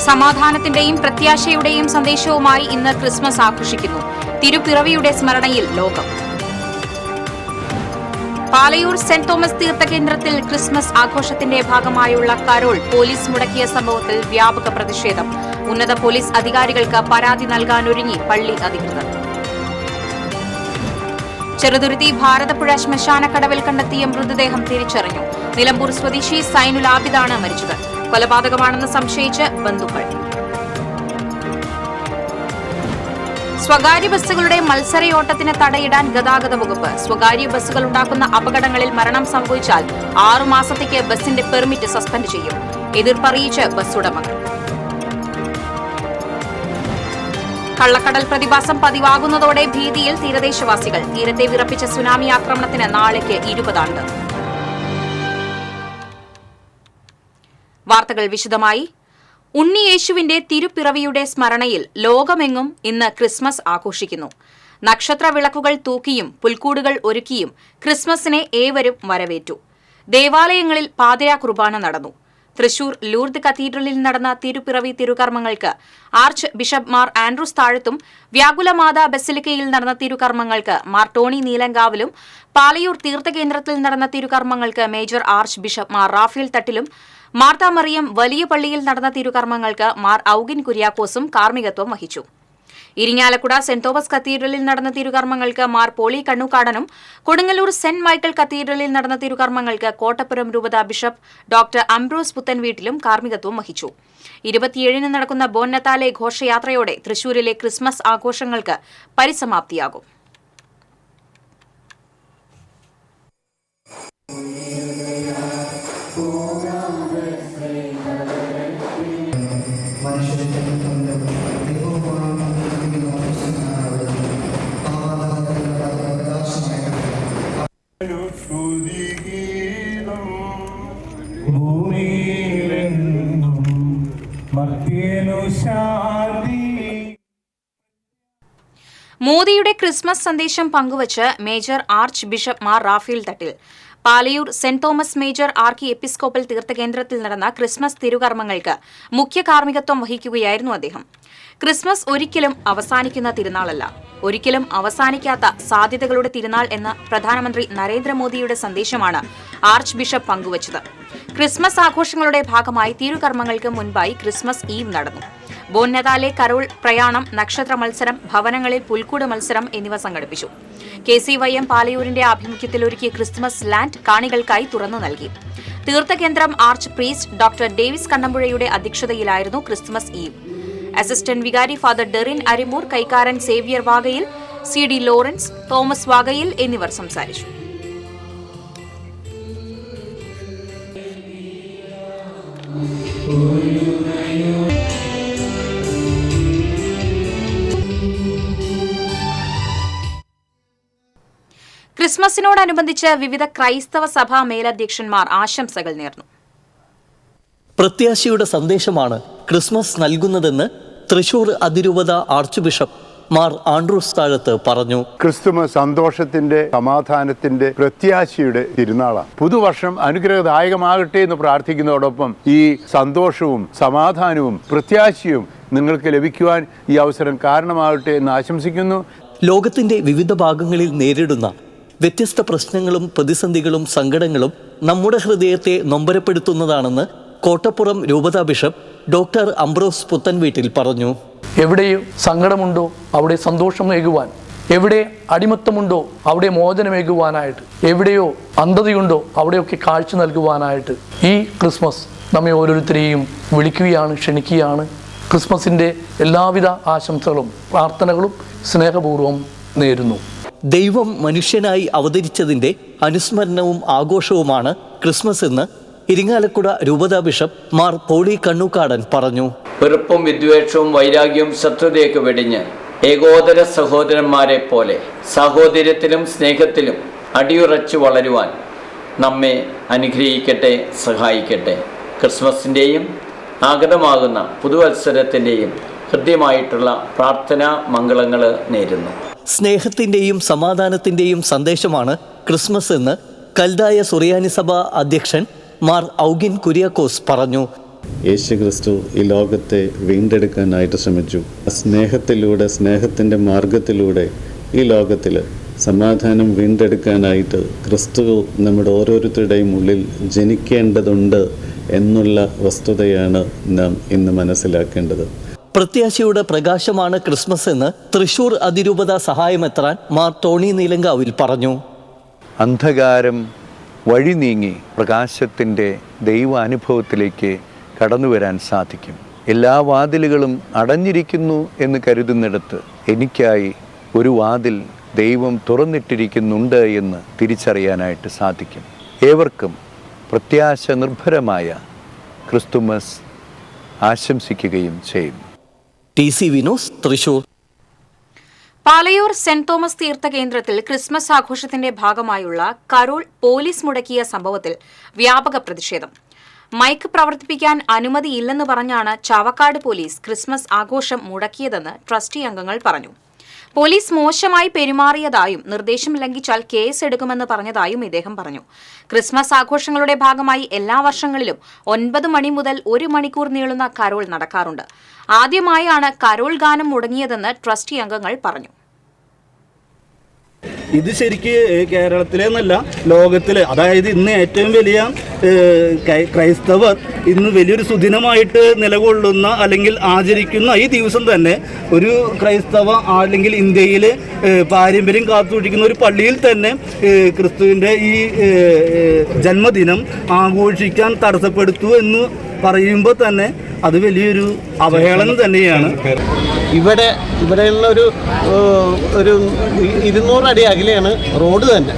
സമാധാനത്തിന്റെയും പ്രത്യാശയുടെയും സന്ദേശവുമായി ഇന്ന് ക്രിസ്മസ് ആഘോഷിക്കുന്നു. തിരുപ്പിറവിയുടെ സ്മരണയിൽ ലോകം. പാലയൂർ സെന്റ് തോമസ് തീർത്ഥകേന്ദ്രത്തിൽ ക്രിസ്മസ് ആഘോഷത്തിന്റെ ഭാഗമായുള്ള കരോൾ പോലീസ് മുടക്കിയ സംഭവത്തിൽ വ്യാപക പ്രതിഷേധം. ഉന്നത പോലീസ് അധികാരികൾക്ക് പരാതി നൽകാനൊരുങ്ങി പള്ളി അധികൃതർ. ചെറുതുരുത്തി ഭാരതപ്പുഴ ശ്മശാനക്കടവിൽ കണ്ടെത്തിയ മൃതദേഹം തിരിച്ചറിഞ്ഞു. നിലമ്പൂർ സ്വദേശി സൈനുൽ ആബിദാണ് മരിച്ചത്. കൊലപാതകമാണെന്ന് സംശയിച്ച് ബന്ധുക്കൾ. സ്വകാര്യ ബസ്സുകളുടെ മത്സരയോട്ടത്തിന് തടയിടാൻ ഗതാഗത വകുപ്പ്. സ്വകാര്യ ബസ്സുകൾ ഉണ്ടാക്കുന്ന അപകടങ്ങളിൽ മരണം സംഭവിച്ചാൽ 6 മാസത്തേക്ക് ബസിന്റെ പെർമിറ്റ് സസ്പെൻഡ് ചെയ്യും. എതിർപ്പറിയിച്ച് ബസ് ഉടമകൾ. കള്ളക്കടൽ പ്രതിഭാസം പതിവാകുന്നതോടെ ഭീതിയിൽ തീരദേശവാസികൾ. തീരത്തെ വിറപ്പിച്ച സുനാമി ആക്രമണത്തിന് നാളേക്ക് 20 ആണ്ട്. വാർത്തകൾ വിശദമായി. ഉണ്ണിയേശുവിന്റെ തിരുപ്പിറവിയുടെ സ്മരണയിൽ ലോകമെങ്ങും ഇന്ന് ക്രിസ്മസ് ആഘോഷിക്കുന്നു. നക്ഷത്ര വിളക്കുകൾ തൂക്കിയും പുൽക്കൂടുകൾ ഒരുക്കിയും ക്രിസ്മസിനെ ഏവരും വരവേറ്റു. ദേവാലയങ്ങളിൽ പാതിരാ കുർബാന നടന്നു. തൃശൂർ ലൂർദ് കത്തീഡ്രലിൽ നടന്ന തിരുപ്പിറവി തിരുകർമ്മങ്ങൾക്ക് ആർച്ച് ബിഷപ്പ് മാർ ആൻഡ്രൂസ് താഴത്തും വ്യാകുലമാതാ ബസിലിക്കയിൽ നടന്ന തിരുകർമ്മങ്ങൾക്ക് മാർ ടോണി നീലങ്കാവിലും പാലയൂർ തീർത്ഥകേന്ദ്രത്തിൽ നടന്ന തിരുകർമ്മങ്ങൾക്ക് major archbishop Mar Raphael തട്ടിലും മാർത്താ മറിയം വലിയ പള്ളിയിൽ നടന്ന തിരുകർമ്മങ്ങൾക്ക് മാർ ഔഗിൻ കുര്യാക്കോസും കാർമ്മികത്വം വഹിച്ചു. ഇരിങ്ങാലക്കുട സെന്റ് തോമസ് കത്തീഡ്രലിൽ നടന്ന തിരുകർമ്മങ്ങൾക്ക് മാർ പോളി കണ്ണൂക്കാടനും കൊടുങ്ങല്ലൂർ സെന്റ് മൈക്കിൾ കത്തീഡ്രലിൽ നടന്ന തിരുകർമ്മങ്ങൾക്ക് കോട്ടപ്പുറം രൂപത ബിഷപ്പ് ഡോക്ടർ അംബ്രോസ് പുത്തൻവീട്ടിലും കാർമ്മികത്വം വഹിച്ചു. 27-ന് നടക്കുന്ന ബോൻ നത്താലെ ഘോഷയാത്രയോടെ തൃശൂരിലെ ക്രിസ്മസ് ആഘോഷങ്ങൾക്ക് പരിസമാപ്തിയാകും. മോദിയുടെ ക്രിസ്മസ് സന്ദേശം പങ്കുവച്ച് major archbishop Mar Raphael Thattil. Palayur saint Thomas major archiepiscopal തീർത്ഥകേന്ദ്രത്തിൽ നടന്ന ക്രിസ്മസ് തിരുകർമ്മങ്ങൾക്ക് മുഖ്യ കാർമ്മികത്വം വഹിക്കുകയായിരുന്നു അദ്ദേഹം. ക്രിസ്മസ് ഒരിക്കലും അവസാനിക്കുന്ന തിരുനാളല്ല, ഒരിക്കലും അവസാനിക്കാത്ത സാധ്യതകളുടെ തിരുനാൾ എന്ന പ്രധാനമന്ത്രി നരേന്ദ്രമോദിയുടെ സന്ദേശമാണ് ആർച്ച് ബിഷപ്പ് പങ്കുവച്ചത്. ക്രിസ്മസ് ആഘോഷങ്ങളുടെ ഭാഗമായി തിരുകർമ്മങ്ങൾക്ക് മുൻപായി ക്രിസ്മസ് ഈവ് നടന്നു. ബോൻ നതാലെ കരോൾ പ്രയാണം, നക്ഷത്ര മത്സരം, ഭവനങ്ങളിൽ പുൽക്കൂട് മത്സരം എന്നിവ സംഘടിപ്പിച്ചു. KCYM പാലയൂരിന്റെ ആഭിമുഖ്യത്തിൽ ഒരുക്കിയ ക്രിസ്മസ് ലാൻഡ് കാണികൾക്കായി തുറന്നു നൽകി. തീർത്ഥകേന്ദ്രം ആർച്ച് പ്രീസ്റ്റ് ഡോക്ടർ ഡേവിസ് കണ്ണമ്പുഴയുടെ അധ്യക്ഷതയിലായിരുന്നു ക്രിസ്മസ് ഈവ്. അസിസ്റ്റന്റ് വികാരി ഫാദർ ഡെറിൻ അരിമൂർ, കൈക്കാരൻ Xavier Vagayil, CD Lawrence, Thomas Vagayil എന്നിവർ സംസാരിച്ചു. ക്രിസ്മസിനോടനുബന്ധിച്ച് വിവിധ ക്രൈസ്തവ സഭാ മേലധ്യക്ഷന്മാർ ആശംസകൾ നേർന്നു. പ്രത്യാശയുടെ സന്ദേശമാണ് ക്രിസ്മസ് നൽകുന്നതെന്ന് തൃശൂർ അതിരൂപത ആർച്ച് ബിഷപ്പ് മാർ ആൻഡ്രൂസ് താഴത്ത് പറഞ്ഞു. ക്രിസ്തുമസ് സന്തോഷത്തിന്റെ, സമാധാനത്തിന്റെ, പ്രത്യാശയുടെ തിരുനാളാണ്. പുതുവർഷം അനുഗ്രഹദായകമാകട്ടെ എന്ന് പ്രാർത്ഥിക്കുന്നതോടൊപ്പം ഈ സന്തോഷവും സമാധാനവും പ്രത്യാശയും നിങ്ങൾക്ക് ലഭിക്കുവാൻ ഈ അവസരം കാരണമാകട്ടെ എന്ന് ആശംസിക്കുന്നു. ലോകത്തിന്റെ വിവിധ ഭാഗങ്ങളിൽ നേരിടുന്ന വ്യത്യസ്ത പ്രശ്നങ്ങളും പ്രതിസന്ധികളും സങ്കടങ്ങളും നമ്മുടെ ഹൃദയത്തെ നൊമ്പരപ്പെടുത്തുന്നതാണെന്ന് കോട്ടപ്പുറം രൂപത ബിഷപ്പ് ഡോക്ടർ അംബ്രോസ് പുത്തൻവീട്ടിൽ പറഞ്ഞു. എവിടെയും സങ്കടമുണ്ടോ അവിടെ സന്തോഷമേകുവാൻ, എവിടെ അടിമത്തമുണ്ടോ അവിടെ മോചനമേകുവാനായിട്ട്, എവിടെയോ അന്ധതയുണ്ടോ അവിടെയൊക്കെ കാഴ്ച നൽകുവാനായിട്ട് ഈ ക്രിസ്മസ് നമ്മെ ഓരോരുത്തരെയും വിളിക്കുകയാണ്, ക്ഷണിക്കുകയാണ്. ക്രിസ്മസിൻ്റെ എല്ലാവിധ ആശംസകളും പ്രാർത്ഥനകളും സ്നേഹപൂർവ്വം നേരുന്നു. ദൈവം മനുഷ്യനായി അവതരിച്ചതിന്റെ അനുസ്മരണവും ആഘോഷവുമാണ് ക്രിസ്മസ് എന്ന് ഇരിങ്ങാലക്കുട രൂപത ബിഷപ്പ് മാർ പോളി കണ്ണൂക്കാടൻ പറഞ്ഞു. വെറുപ്പും വിദ്വേഷവും വൈരാഗ്യവും ശത്രുതയൊക്കെ വെടിഞ്ഞ് ഏകോദര സഹോദരന്മാരെ പോലെ സാഹോദര്യത്തിലും സ്നേഹത്തിലും അടിയുറച്ചു വളരുവാൻ നമ്മെ അനുഗ്രഹിക്കട്ടെ, സഹായിക്കട്ടെ. ക്രിസ്മസിൻ്റെയും ആഗതമാകുന്ന പുതുവത്സരത്തിൻ്റെയും ഹൃദ്യമായിട്ടുള്ള പ്രാർത്ഥനാ മംഗളങ്ങൾ നേരുന്നു. സ്നേഹത്തിന്റെയും സമാധാനത്തിന്റെയും സന്ദേശമാണ് ക്രിസ്മസ് എന്ന് കൽദായ സുറിയാനി സഭ അധ്യക്ഷൻ മാർ ഔഗിൻ കുര്യാക്കോസ് പറഞ്ഞു. യേശുക്രിസ്തു ഈ ലോകത്തെ വീണ്ടെടുക്കാനായിട്ട് ശ്രമിച്ചു. സ്നേഹത്തിലൂടെ, സ്നേഹത്തിൻ്റെ മാർഗത്തിലൂടെ ഈ ലോകത്തിൽ സമാധാനം വീണ്ടെടുക്കാനായിട്ട് ക്രിസ്തു നമ്മുടെ ഓരോരുത്തരുടെയും ഉള്ളിൽ ജനിക്കേണ്ടതുണ്ട് എന്നുള്ള വസ്തുതയാണ് നാം ഇന്ന് മനസ്സിലാക്കേണ്ടത്. പ്രത്യാശയുടെ പ്രകാശമാണ് ക്രിസ്മസ് എന്ന് തൃശൂർ അതിരൂപത സഹായമെത്രാൻ മാർ ടോണി നീലങ്കാവിൽ പറഞ്ഞു. അന്ധകാരം വഴി നീങ്ങി പ്രകാശത്തിൻ്റെ ദൈവാനുഭവത്തിലേക്ക് കടന്നു വരാൻ സാധിക്കും. എല്ലാ വാതിലുകളും അടഞ്ഞിരിക്കുന്നു എന്ന് കരുതുന്നിടത്ത് എനിക്കായി ഒരു വാതിൽ ദൈവം തുറന്നിട്ടിരിക്കുന്നുണ്ട് എന്ന് തിരിച്ചറിയാനായിട്ട് സാധിക്കും. ഏവർക്കും പ്രത്യാശ നിർഭരമായ ക്രിസ്തുമസ് ആശംസിക്കുകയും ചെയ്യുന്നു. TC Vinos, Thrissur. Palayur saint Thomas തീർത്ഥ കേന്ദ്രത്തിൽ ക്രിസ്മസ് ആഘോഷത്തിന്റെ ഭാഗമായുള്ള കരോൾ പോലീസ് മുടക്കിയ സംഭവത്തിൽ വ്യാപക പ്രതിഷേധം. മൈക്ക് പ്രവർത്തിപ്പിക്കാൻ അനുമതിയില്ലെന്ന് പറഞ്ഞാണ് ചാവക്കാട് പോലീസ് ക്രിസ്മസ് ആഘോഷം മുടക്കിയതെന്ന് ട്രസ്റ്റി അംഗങ്ങൾ പറഞ്ഞു. പോലീസ് മോശമായി പെരുമാറിയതായും നിർദ്ദേശം ലംഘിച്ചാൽ കേസെടുക്കുമെന്ന് പറഞ്ഞതായും ഇദ്ദേഹം പറഞ്ഞു. ക്രിസ്മസ് ആഘോഷങ്ങളുടെ ഭാഗമായി എല്ലാ വർഷങ്ങളിലും 9 മണി മുതൽ 1 മണിക്കൂർ നീളുന്ന കരോൾ നടക്കാറുണ്ട്. ആദ്യമായാണ് കരോൾ ഗാനം മുടങ്ങിയതെന്ന് ട്രസ്റ്റി അംഗങ്ങൾ പറഞ്ഞു. ഇത് ശരിക്ക് കേരളത്തിലെ എന്നല്ല ലോകത്തിലെ, അതായത് ഇന്ന് ഏറ്റവും വലിയ ക്രൈസ്തവർ ഇന്ന് വലിയൊരു സുദിനമായിട്ട് നിലകൊള്ളുന്ന അല്ലെങ്കിൽ ആചരിക്കുന്ന ഈ ദിവസം തന്നെ ഒരു ക്രൈസ്തവ അല്ലെങ്കിൽ ഇന്ത്യയിലെ പാരമ്പര്യം കാത്തുസൂക്ഷിക്കുന്ന ഒരു പള്ളിയിൽ തന്നെ ക്രിസ്തുവിൻ്റെ ഈ ജന്മദിനം ആഘോഷിക്കാൻ തടസ്സപ്പെടുത്തു എന്ന് പറയുമ്പോൾ തന്നെ അത് വലിയൊരു അവഹേളനം തന്നെയാണ്. ഇവിടെയുള്ള ഒരു 200 അടി അകലെയാണ് റോഡ് തന്നെ.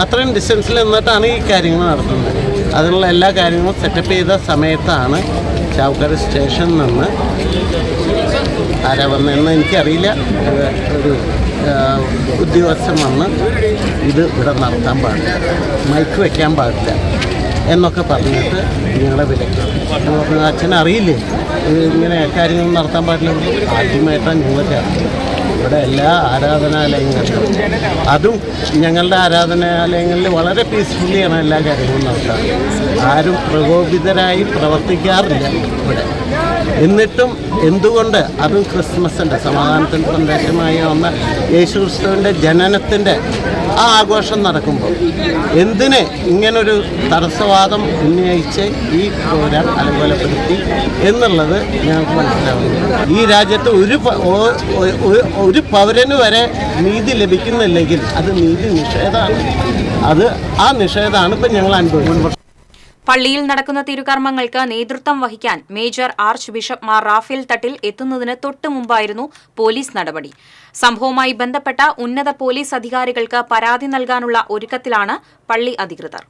അത്രയും ഡിസ്റ്റൻസിൽ നിന്നിട്ടാണ് ഈ കാര്യങ്ങൾ നടത്തുന്നത്. അതിനുള്ള എല്ലാ കാര്യങ്ങളും സെറ്റപ്പ് ചെയ്ത സമയത്താണ് ചാവക്കാട് സ്റ്റേഷനിൽ നിന്ന് ആരാ വന്നതെന്ന് എനിക്കറിയില്ല, ഒരു ഉദ്യോഗസ്ഥൻ വന്ന് ഇത് ഇവിടെ നടത്താൻ പാടില്ല, മൈക്ക് വയ്ക്കാൻ പാടില്ല എന്നൊക്കെ പറഞ്ഞിട്ട് ഞങ്ങളെ വിലക്കി. അച്ഛൻ അറിയില്ലേ ഇങ്ങനെ കാര്യങ്ങൾ നടത്താൻ പാടില്ല? ആദ്യമായിട്ടാണ് ഞങ്ങൾക്ക് ഇവിടെ എല്ലാ ആരാധനാലയങ്ങളിലും, അതും ഞങ്ങളുടെ ആരാധനാലയങ്ങളിൽ വളരെ പീസ്ഫുള്ളിയാണ് എല്ലാ കാര്യങ്ങളും നടത്താറ്. ആരും പ്രകോപിതരായി പ്രവർത്തിക്കാറില്ല ഇവിടെ. എന്നിട്ടും എന്തുകൊണ്ട് അതും ക്രിസ്മസിൻ്റെ സമാധാനത്തിൻ്റെ സന്ദേശമായി വന്ന യേശുക്രിസ്തുവിൻ്റെ ജനനത്തിൻ്റെ ആ ആഘോഷം നടക്കുമ്പോൾ എന്തിന് ഇങ്ങനൊരു തടസ്സവാദം ഉന്നയിച്ച് ഈ പ്രോഗ്രാം അലങ്കോലപ്പെടുത്തി എന്നുള്ളത് ഞങ്ങൾക്ക് മനസ്സിലാവുന്നു. ഈ രാജ്യത്ത് ഒരു പൗരന് വരെ നീതി ലഭിക്കുന്നില്ലെങ്കിൽ അത് നീതി നിഷേധമാണ്. ആ നിഷേധമാണ് ഇപ്പം ഞങ്ങൾ അനുഭവിക്കുന്നത്. പള്ളിയിൽ നടക്കുന്ന തിരുകർമ്മങ്ങൾക്ക് നേതൃത്വം വഹിക്കാൻ major archbishop Mar Raphael Thattil എത്തുന്നതിന് തൊട്ടു മുമ്പായിരുന്നു പോലീസ് നടപടി. സംഭവവുമായി ബന്ധപ്പെട്ട ഉന്നത പോലീസ് അധികാരികൾക്ക് പരാതി നൽകാനുള്ള ഒരുക്കത്തിലാണ് പള്ളി അധികൃതർ.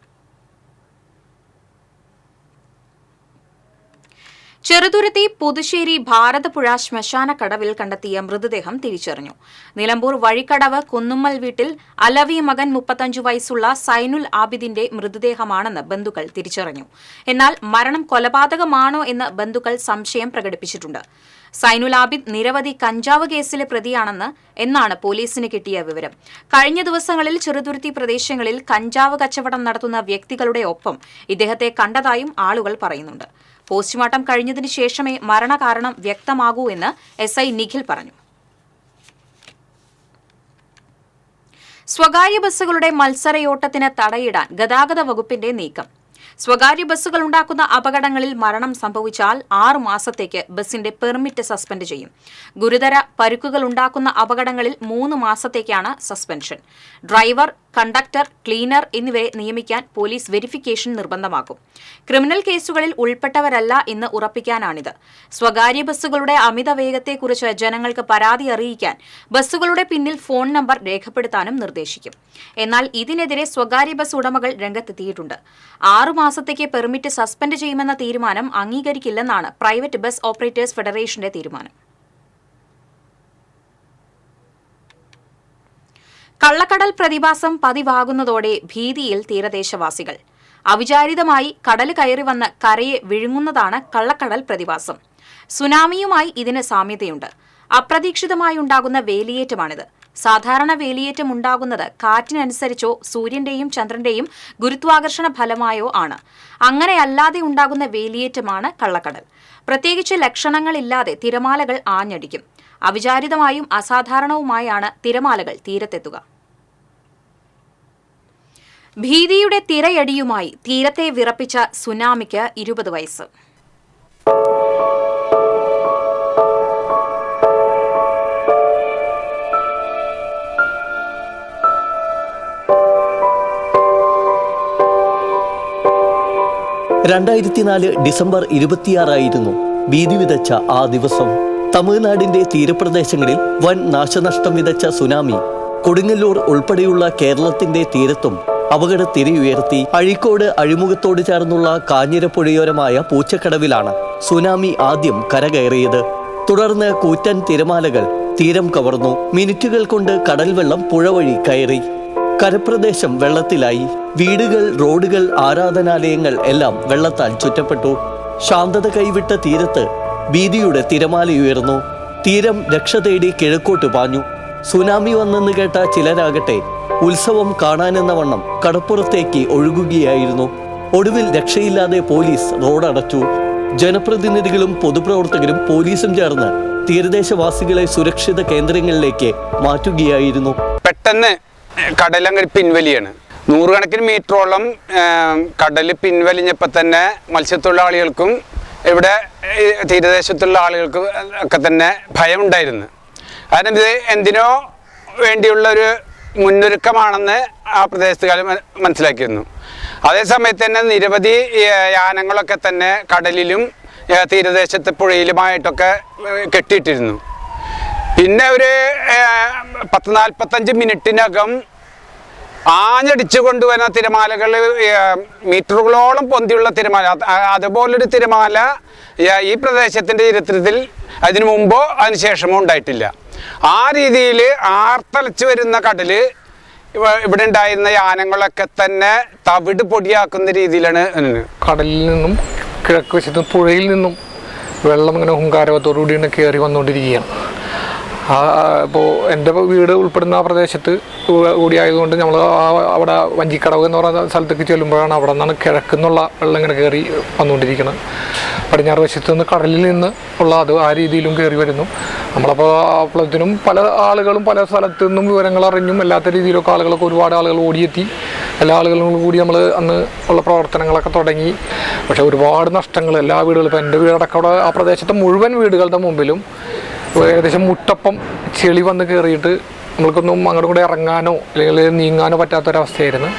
ചെറുതുരുത്തി പുതുശ്ശേരി ഭാരതപ്പുഴ ശ്മശാന കടവിൽ കണ്ടെത്തിയ മൃതദേഹം തിരിച്ചറിഞ്ഞു. നിലമ്പൂർ വഴിക്കടവ് കുന്നുമ്മൽ വീട്ടിൽ അലവി മകൻ 35 വയസ്സുള്ള സൈനുൽ ആബിദിന്റെ മൃതദേഹമാണെന്ന് ബന്ധുക്കൾ തിരിച്ചറിഞ്ഞു. എന്നാൽ മരണം കൊലപാതകമാണോ എന്ന് ബന്ധുക്കൾ സംശയം പ്രകടിപ്പിച്ചിട്ടുണ്ട്. സൈനുൽ ആബിദ് നിരവധി കഞ്ചാവ് കേസിലെ പ്രതിയാണെന്നാണ് പോലീസിന് കിട്ടിയ വിവരം. കഴിഞ്ഞ ദിവസങ്ങളിൽ ചെറുതുരുത്തി പ്രദേശങ്ങളിൽ കഞ്ചാവ് കച്ചവടം നടത്തുന്ന വ്യക്തികളുടെ ഒപ്പം ഇദ്ദേഹത്തെ കണ്ടതായും ആളുകൾ പറയുന്നുണ്ട്. പോസ്റ്റ്മോർട്ടം കഴിഞ്ഞതിന് ശേഷമേ മരണകാരണം വ്യക്തമാകൂ എന്ന് SI നിഖിൽ പറഞ്ഞു. സ്വകാര്യ ബസ്സുകളുടെ മത്സരയോട്ടത്തിന് തടയിടാൻ ഗതാഗത വകുപ്പിന്റെ നീക്കം. സ്വകാര്യ ബസ്സുകൾ ഉണ്ടാക്കുന്ന അപകടങ്ങളിൽ മരണം സംഭവിച്ചാൽ 6 മാസത്തേക്ക് ബസിന്റെ പെർമിറ്റ് സസ്പെൻഡ് ചെയ്യും. ഗുരുതര പരുക്കുകൾ ഉണ്ടാക്കുന്ന അപകടങ്ങളിൽ 3 മാസത്തേക്കാണ് സസ്പെൻഷൻ. ഡ്രൈവർ, കണ്ടക്ടർ, ക്ലീനർ എന്നിവരെ നിയമിക്കാൻ പോലീസ് വെരിഫിക്കേഷൻ നിർബന്ധമാക്കും. ക്രിമിനൽ കേസുകളിൽ ഉൾപ്പെട്ടവരല്ല എന്ന് ഉറപ്പിക്കാനാണിത്. സ്വകാര്യ ബസ്സുകളുടെ അമിത വേഗത്തെക്കുറിച്ച് ജനങ്ങൾക്ക് പരാതി അറിയിക്കാൻ ബസ്സുകളുടെ പിന്നിൽ ഫോൺ നമ്പർ രേഖപ്പെടുത്താനും നിർദ്ദേശിക്കും. എന്നാൽ ഇതിനെതിരെ സ്വകാര്യ ബസ് ഉടമകൾ രംഗത്തെത്തിയിട്ടുണ്ട്. 6 മാസത്തേക്ക് പെർമിറ്റ് സസ്പെൻഡ് ചെയ്യുമെന്ന തീരുമാനം അംഗീകരിക്കില്ലെന്നാണ് പ്രൈവറ്റ് ബസ് ഓപ്പറേറ്റേഴ്സ് ഫെഡറേഷന്റെ തീരുമാനം. കള്ളക്കടൽ പ്രതിഭാസം പതിവാകുന്നതോടെ ഭീതിയിൽ തീരദേശവാസികൾ. അവിചാരിതമായി കടൽ കയറി വന്ന് കരയെ വിഴുങ്ങുന്നതാണ് കള്ളക്കടൽ പ്രതിഭാസം. സുനാമിയുമായി ഇതിന് സാമ്യതയുണ്ട്. അപ്രതീക്ഷിതമായി ഉണ്ടാകുന്ന വേലിയേറ്റമാണിത്. സാധാരണ വേലിയേറ്റം ഉണ്ടാകുന്നത് കാറ്റിനനുസരിച്ചോ സൂര്യന്റെയും ചന്ദ്രന്റെയും ഗുരുത്വാകർഷണ ഫലമായോ ആണ്. അങ്ങനെയല്ലാതെ ഉണ്ടാകുന്ന വേലിയേറ്റമാണ് കള്ളക്കടൽ. പ്രത്യേകിച്ച് ലക്ഷണങ്ങളില്ലാതെ തിരമാലകൾ ആഞ്ഞടിക്കും. അവിചാരിതമായും അസാധാരണവുമായാണ് തിരമാലകൾ തീരത്തെത്തുക. ഭീതിയുടെ തിരയടിയുമായി തീരത്തെ വിറപ്പിച്ച സുനാമിക്ക് 20 വയസ്സ്. ഡിസംബർ 26 ഭീതി വിതച്ച ആ ദിവസം. തമിഴ്നാടിന്റെ തീരപ്രദേശങ്ങളിൽ വൻ നാശനഷ്ടം വിതച്ച സുനാമി കൊടുങ്ങല്ലൂർ ഉൾപ്പെടെയുള്ള കേരളത്തിന്റെ തീരത്തും അപകടത്തിരയുയർത്തി. അഴീക്കോട് അഴിമുഖത്തോട് ചേർന്നുള്ള കാഞ്ഞിരപ്പുഴയോരമായ പൂച്ചക്കടവിലാണ് സുനാമി ആദ്യം കരകയറിയത്. തുടർന്ന് കൂറ്റൻ തിരമാലകൾ തീരം കവർന്നു. മിനിറ്റുകൾ കൊണ്ട് കടൽ വെള്ളം പുഴ വഴി കയറി. കരപ്രദേശം വെള്ളത്തിലായി. വീടുകൾ, റോഡുകൾ, ആരാധനാലയങ്ങൾ എല്ലാം വെള്ളത്താൽ ചുറ്റപ്പെട്ടു. ശാന്തത കൈവിട്ട തീരത്ത് ഭീതിയുടെ തിരമാലയുയർന്നു. തീരം രക്ഷ തേടി കിഴക്കോട്ട് പാഞ്ഞു. സുനാമി വന്നെന്ന് കേട്ട ചിലരാകട്ടെ ഉത്സവം കാണാനെന്ന വണ്ണം കടപ്പുറത്തേക്ക് ഒഴുകുകയായിരുന്നു. ഒടുവിൽ രക്ഷയില്ലാതെ പോലീസ് റോഡടച്ചു. ജനപ്രതിനിധികളും പൊതുപ്രവർത്തകരും പോലീസും ചേർന്ന് തീരദേശവാസികളെ സുരക്ഷിത കേന്ദ്രങ്ങളിലേക്ക് മാറ്റുകയായിരുന്നു. പെട്ടെന്ന് കടലങ്ങ് പിൻവലിയാണ്. 100 കണക്കിന് മീറ്ററോളം കടൽ പിൻവലിഞ്ഞപ്പോൾ തന്നെ മത്സ്യത്തൊഴിലാളികൾക്കും ഇവിടെ തീരദേശത്തുള്ള ആളുകൾക്കും ഒക്കെ തന്നെ ഭയമുണ്ടായിരുന്നു. കാരണം ഇത് എന്തിനോ വേണ്ടിയുള്ളൊരു മുന്നൊരുക്കമാണെന്ന് ആ പ്രദേശത്തുകാർ മനസ്സിലാക്കിയിരുന്നു. അതേസമയത്ത് തന്നെ നിരവധി യാനങ്ങളൊക്കെ തന്നെ കടലിലും തീരദേശത്തെ പുഴയിലുമായിട്ടൊക്കെ കെട്ടിയിട്ടിരുന്നു. പിന്നെ ഒരു 10-45 മിനിറ്റിനകം ആഞ്ഞടിച്ചു കൊണ്ടുവരുന്ന തിരമാലകൾ, മീറ്ററുകളോളം പൊന്തിയുള്ള തിരമാല, അതുപോലൊരു തിരമാല ഈ പ്രദേശത്തിൻ്റെ ചരിത്രത്തിൽ അതിനു മുമ്പോ അതിനുശേഷമോ ഉണ്ടായിട്ടില്ല. ആ രീതിയിൽ ആർത്തലച്ച് വരുന്ന കടൽ ഇവിടെ ഉണ്ടായിരുന്ന യാനങ്ങളൊക്കെ തന്നെ തവിട് പൊടിയാക്കുന്ന രീതിയിലാണ്. കടലിൽ നിന്നും കിഴക്ക് വശത്ത് പുഴയിൽ നിന്നും വെള്ളം ഇങ്ങനെ ഹുങ്കാരവത്തോടുകൂടി കയറി വന്നുകൊണ്ടിരിക്കുകയാണ്. ഇപ്പോൾ എൻ്റെ വീട് ഉൾപ്പെടുന്ന ആ പ്രദേശത്ത് കൂടി ആയതുകൊണ്ട് നമ്മൾ അവിടെ വഞ്ചിക്കടവ് എന്ന് പറയുന്ന സ്ഥലത്തേക്ക് ചെല്ലുമ്പോഴാണ് അവിടെ നിന്നാണ് കിഴക്കുന്നുള്ള വെള്ളം ഇങ്ങനെ കയറി വന്നുകൊണ്ടിരിക്കുന്നത്. പടിഞ്ഞാറ് വശത്ത് നിന്ന് കടലിൽ നിന്ന് ഉള്ള അത് ആ രീതിയിലും കയറി വരുന്നു. നമ്മളപ്പോൾ അപ്പോഴത്തേനും പല ആളുകളും പല സ്ഥലത്തു നിന്നും വിവരങ്ങൾ അറിഞ്ഞും അല്ലാത്ത രീതിയിലൊക്കെ ആളുകളൊക്കെ ഒരുപാട് ആളുകൾ ഓടിയെത്തി. എല്ലാ ആളുകളും കൂടി നമ്മൾ അന്ന് ഉള്ള പ്രവർത്തനങ്ങളൊക്കെ തുടങ്ങി. പക്ഷേ ഒരുപാട് നഷ്ടങ്ങൾ എല്ലാ വീടുകളും, ഇപ്പോൾ എൻ്റെ വീടടക്കം അവിടെ ആ പ്രദേശത്തെ മുഴുവൻ വീടുകളുടെ മുമ്പിലും ഏകദേശം മുട്ടപ്പം ചെളി വന്ന് കയറിയിട്ട് നമ്മൾക്കൊന്നും അങ്ങോട്ടും കൂടെ ഇറങ്ങാനോ അല്ലെങ്കിൽ നീങ്ങാനോ പറ്റാത്തൊരവസ്ഥയായിരുന്നു.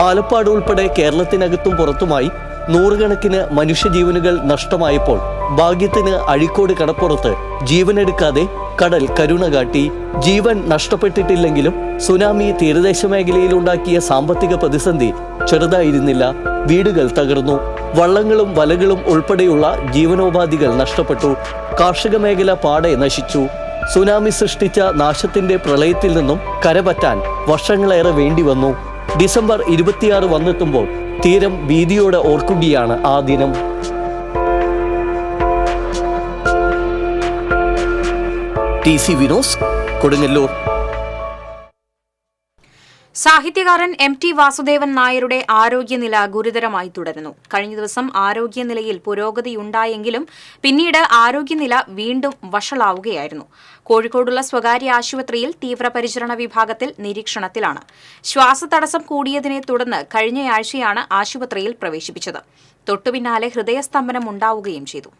ആലപ്പാട് ഉൾപ്പെടെ കേരളത്തിനകത്തും പുറത്തുമായി 100 കണക്കിന് മനുഷ്യജീവനുകൾ നഷ്ടമായപ്പോൾ ഭാഗ്യത്തിന് അഴീക്കോട് കടപ്പുറത്ത് ജീവനെടുക്കാതെ കടൽ കരുണ കാട്ടി. ജീവൻ നഷ്ടപ്പെട്ടിട്ടില്ലെങ്കിലും സുനാമി തീരദേശ മേഖലയിൽ ഉണ്ടാക്കിയ സാമ്പത്തിക പ്രതിസന്ധി ചെറുതായിരുന്നില്ല. വീടുകൾ തകർന്നു. വള്ളങ്ങളും വലകളും ഉൾപ്പെടെയുള്ള ജീവനോപാധികൾ നഷ്ടപ്പെട്ടു. കാർഷിക മേഖല പാടെ നശിച്ചു. സുനാമി സൃഷ്ടിച്ച നാശത്തിന്റെ പ്രളയത്തിൽ നിന്നും കരപറ്റാൻ വർഷങ്ങളേറെ വേണ്ടി വന്നു. ഡിസംബർ 26 വന്നെത്തുമ്പോൾ തീരം ഭീതിയോടെ ഓർക്കുകയാണ് ആ ദിനം. TC വിനോസ്, കൊടുങ്ങല്ലൂർ. സാഹിത്യകാരൻ MT വാസുദേവൻ നായരുടെ ആരോഗ്യനില ഗുരുതരമായി തുടരുന്നു. കഴിഞ്ഞ ദിവസം ആരോഗ്യനിലയിൽ പുരോഗതിയുണ്ടായെങ്കിലും പിന്നീട് ആരോഗ്യനില വീണ്ടും വഷളാവുകയായിരുന്നു. കോഴിക്കോടുള്ള സ്വകാര്യ ആശുപത്രിയിൽ തീവ്രപരിചരണ വിഭാഗത്തിൽ നിരീക്ഷണത്തിലാണ്. ശ്വാസതടസ്സം കൂടിയതിനെ തുടർന്ന് കഴിഞ്ഞയാഴ്ചയാണ് ആശുപത്രിയിൽ പ്രവേശിപ്പിച്ചത്. തൊട്ടുപിന്നാലെ ഹൃദയസ്തംഭനം ഉണ്ടാവുകയും ചെയ്തു.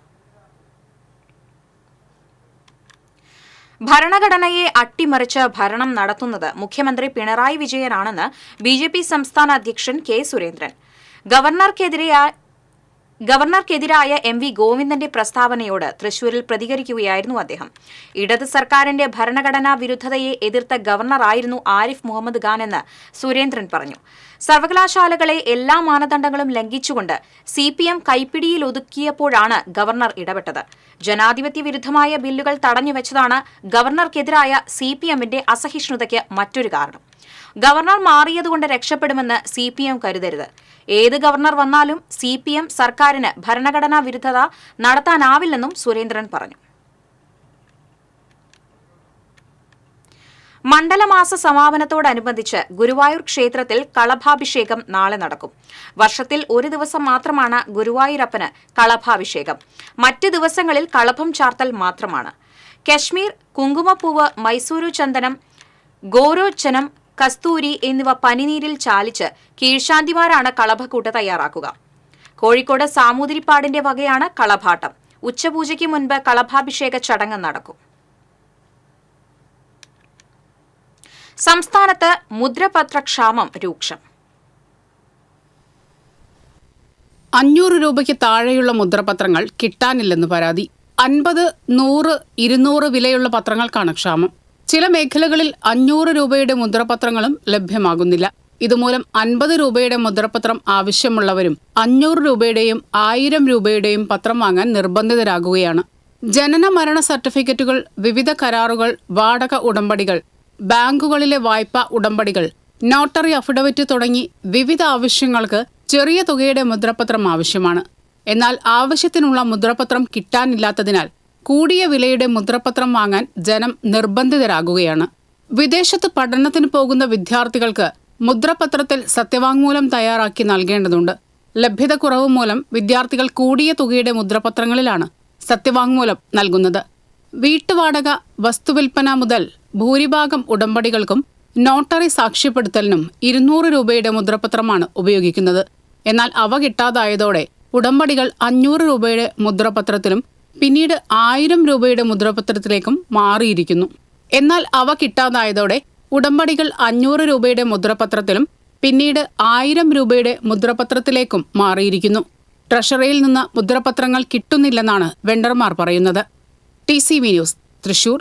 ഭരണഘടനയെ അട്ടിമറിച്ച് ഭരണം നടത്തുന്നത് മുഖ്യമന്ത്രി പിണറായി വിജയനാണെന്ന് BJP സംസ്ഥാന അധ്യക്ഷൻ കെ സുരേന്ദ്രൻ. ഗവർണർക്കെതിരായ MV ഗോവിന്ദന്റെ പ്രസ്താവനയോട് തൃശൂരിൽ പ്രതികരിക്കുകയായിരുന്നു അദ്ദേഹം. ഇടത് സർക്കാരിന്റെ ഭരണഘടനാ വിരുദ്ധതയെ എതിർത്ത ഗവർണറായിരുന്നു ആരിഫ് മുഹമ്മദ് ഖാൻ എന്ന് സുരേന്ദ്രൻ പറഞ്ഞു. സർവകലാശാലകളെ എല്ലാ മാനദണ്ഡങ്ങളും ലംഘിച്ചുകൊണ്ട് CPM കൈപ്പിടിയിൽ ഒതുക്കിയപ്പോഴാണ് ഗവർണർ ഇടപെട്ടത്. ജനാധിപത്യ വിരുദ്ധമായ ബില്ലുകൾ തടഞ്ഞുവെച്ചതാണ് ഗവർണർക്കെതിരായ CPMന്റെ അസഹിഷ്ണുതയ്ക്ക് മറ്റൊരു കാരണം. ഗവർണർ മാറിയതുകൊണ്ട് രക്ഷപ്പെടുമെന്ന് CPM കരുതരുത്. ഏത് ഗവർണർ വന്നാലും CPM സർക്കാരിന് ഭരണഘടനാ വിരുദ്ധത നടത്താനാവില്ലെന്നും സുരേന്ദ്രൻ പറഞ്ഞു. മണ്ഡലമാസ സമാപനത്തോടനുബന്ധിച്ച് ഗുരുവായൂർ ക്ഷേത്രത്തിൽ കളഭാഭിഷേകം നാളെ നടക്കും. വർഷത്തിൽ ഒരു ദിവസം മാത്രമാണ് ഗുരുവായൂരപ്പന് കളഭാഭിഷേകം. മറ്റ് ദിവസങ്ങളിൽ കളഭം ചാർത്തൽ മാത്രമാണ്. കശ്മീർ, കുങ്കുമപ്പൂവ്, മൈസൂരു ചന്ദനം, ഗോരോച്ചനം, കസ്തൂരി എന്നിവ പനിനീരിൽ ചാലിച്ച് കീഴ്ശാന്തിമാരാണ് കളഭക്കൂട്ട് തയ്യാറാക്കുക. കോഴിക്കോട് സാമൂതിരിപ്പാടിന്റെ വകയാണ് കളഭാട്ടം. ഉച്ചപൂജയ്ക്ക് മുൻപ് കളഭാഭിഷേക ചടങ്ങ് നടക്കും. സംസ്ഥാനത്ത് മുദ്രപത്രക്ഷാമം രൂക്ഷം. 500 രൂപയ്ക്ക് താഴെയുള്ള മുദ്രപത്രങ്ങൾ കിട്ടാനില്ലെന്ന് പരാതി. 50, 100, 200 വിലയുള്ള പത്രങ്ങൾക്കാണ് ക്ഷാമം. ചില മേഖലകളിൽ 500 രൂപയുടെ മുദ്രപത്രങ്ങളും ലഭ്യമാകുന്നില്ല. ഇതുമൂലം 50 രൂപയുടെ മുദ്രപത്രം ആവശ്യമുള്ളവരും 500 രൂപയുടെയും 1000 രൂപയുടെയും പത്രം വാങ്ങാൻ നിർബന്ധിതരാകുകയാണ്. ജനന മരണ സർട്ടിഫിക്കറ്റുകൾ, വിവിധ കരാറുകൾ, വാടക ഉടമ്പടികൾ, ബാങ്കുകളിലെ വായ്പാ ഉടമ്പടികൾ, നോട്ടറി അഫിഡവിറ്റ് തുടങ്ങി വിവിധ ആവശ്യങ്ങൾക്ക് ചെറിയ തുകയുടെ മുദ്രപത്രം ആവശ്യമാണ്. എന്നാൽ ആവശ്യത്തിനുള്ള മുദ്രപത്രം കിട്ടാനില്ലാത്തതിനാൽ കൂടിയ വിലയുടെ മുദ്രപത്രം വാങ്ങാൻ ജനം നിർബന്ധിതരാകുകയാണ്. വിദേശത്ത് പഠനത്തിന് പോകുന്ന വിദ്യാർത്ഥികൾക്ക് മുദ്രപത്രത്തിൽ സത്യവാങ്മൂലം തയ്യാറാക്കി നൽകേണ്ടതുണ്ട്. ലഭ്യതക്കുറവ് മൂലം വിദ്യാർത്ഥികൾ കൂടിയ തുകയുടെ മുദ്രപത്രങ്ങളിലാണ് സത്യവാങ്മൂലം നൽകുന്നത്. വീട്ടുവാടക, വസ്തുവിൽപ്പന മുതൽ ഭൂരിഭാഗം ഉടമ്പടികൾക്കും നോട്ടറി സാക്ഷ്യപ്പെടുത്തലിനും 200 രൂപയുടെ മുദ്രപത്രമാണ് ഉപയോഗിക്കുന്നത്. എന്നാൽ അവ കിട്ടാതായതോടെ ഉടമ്പടികൾ 500 രൂപയുടെ മുദ്രപത്രത്തിലും പിന്നീട് 1000 രൂപയുടെ മുദ്രപത്രത്തിലേക്കും മാറിയിരിക്കുന്നു. എന്നാൽ അവ കിട്ടാതായതോടെ ഉടമ്പടികൾ 500 രൂപയുടെ മുദ്രപത്രത്തിലും പിന്നീട് 1000 രൂപയുടെ മുദ്രപത്രത്തിലേക്കും മാറിയിരിക്കുന്നു. ട്രഷറിയിൽ നിന്ന് മുദ്രപത്രങ്ങൾ കിട്ടുന്നില്ലെന്നാണ് വെണ്ടർമാർ പറയുന്നത്. TCV news, Thrissur.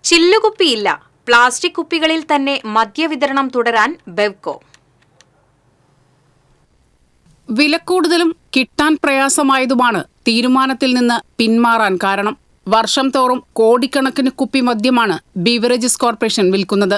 ചില്ലുകുപ്പിയില്ല, പ്ലാസ്റ്റിക് കുപ്പികളിൽ തന്നെ മദ്യവിതരണം തുടരാൻ ബെവ്കോ. വിലക്കൂടുതലും കിട്ടാൻ പ്രയാസമായതുമാണ് തീരുമാനത്തിൽ നിന്ന് പിന്മാറാൻ കാരണം. വർഷം തോറും കോടിക്കണക്കിന് കുപ്പി മദ്യമാണ് ബീവറേജസ് കോർപ്പറേഷൻ വിൽക്കുന്നത്.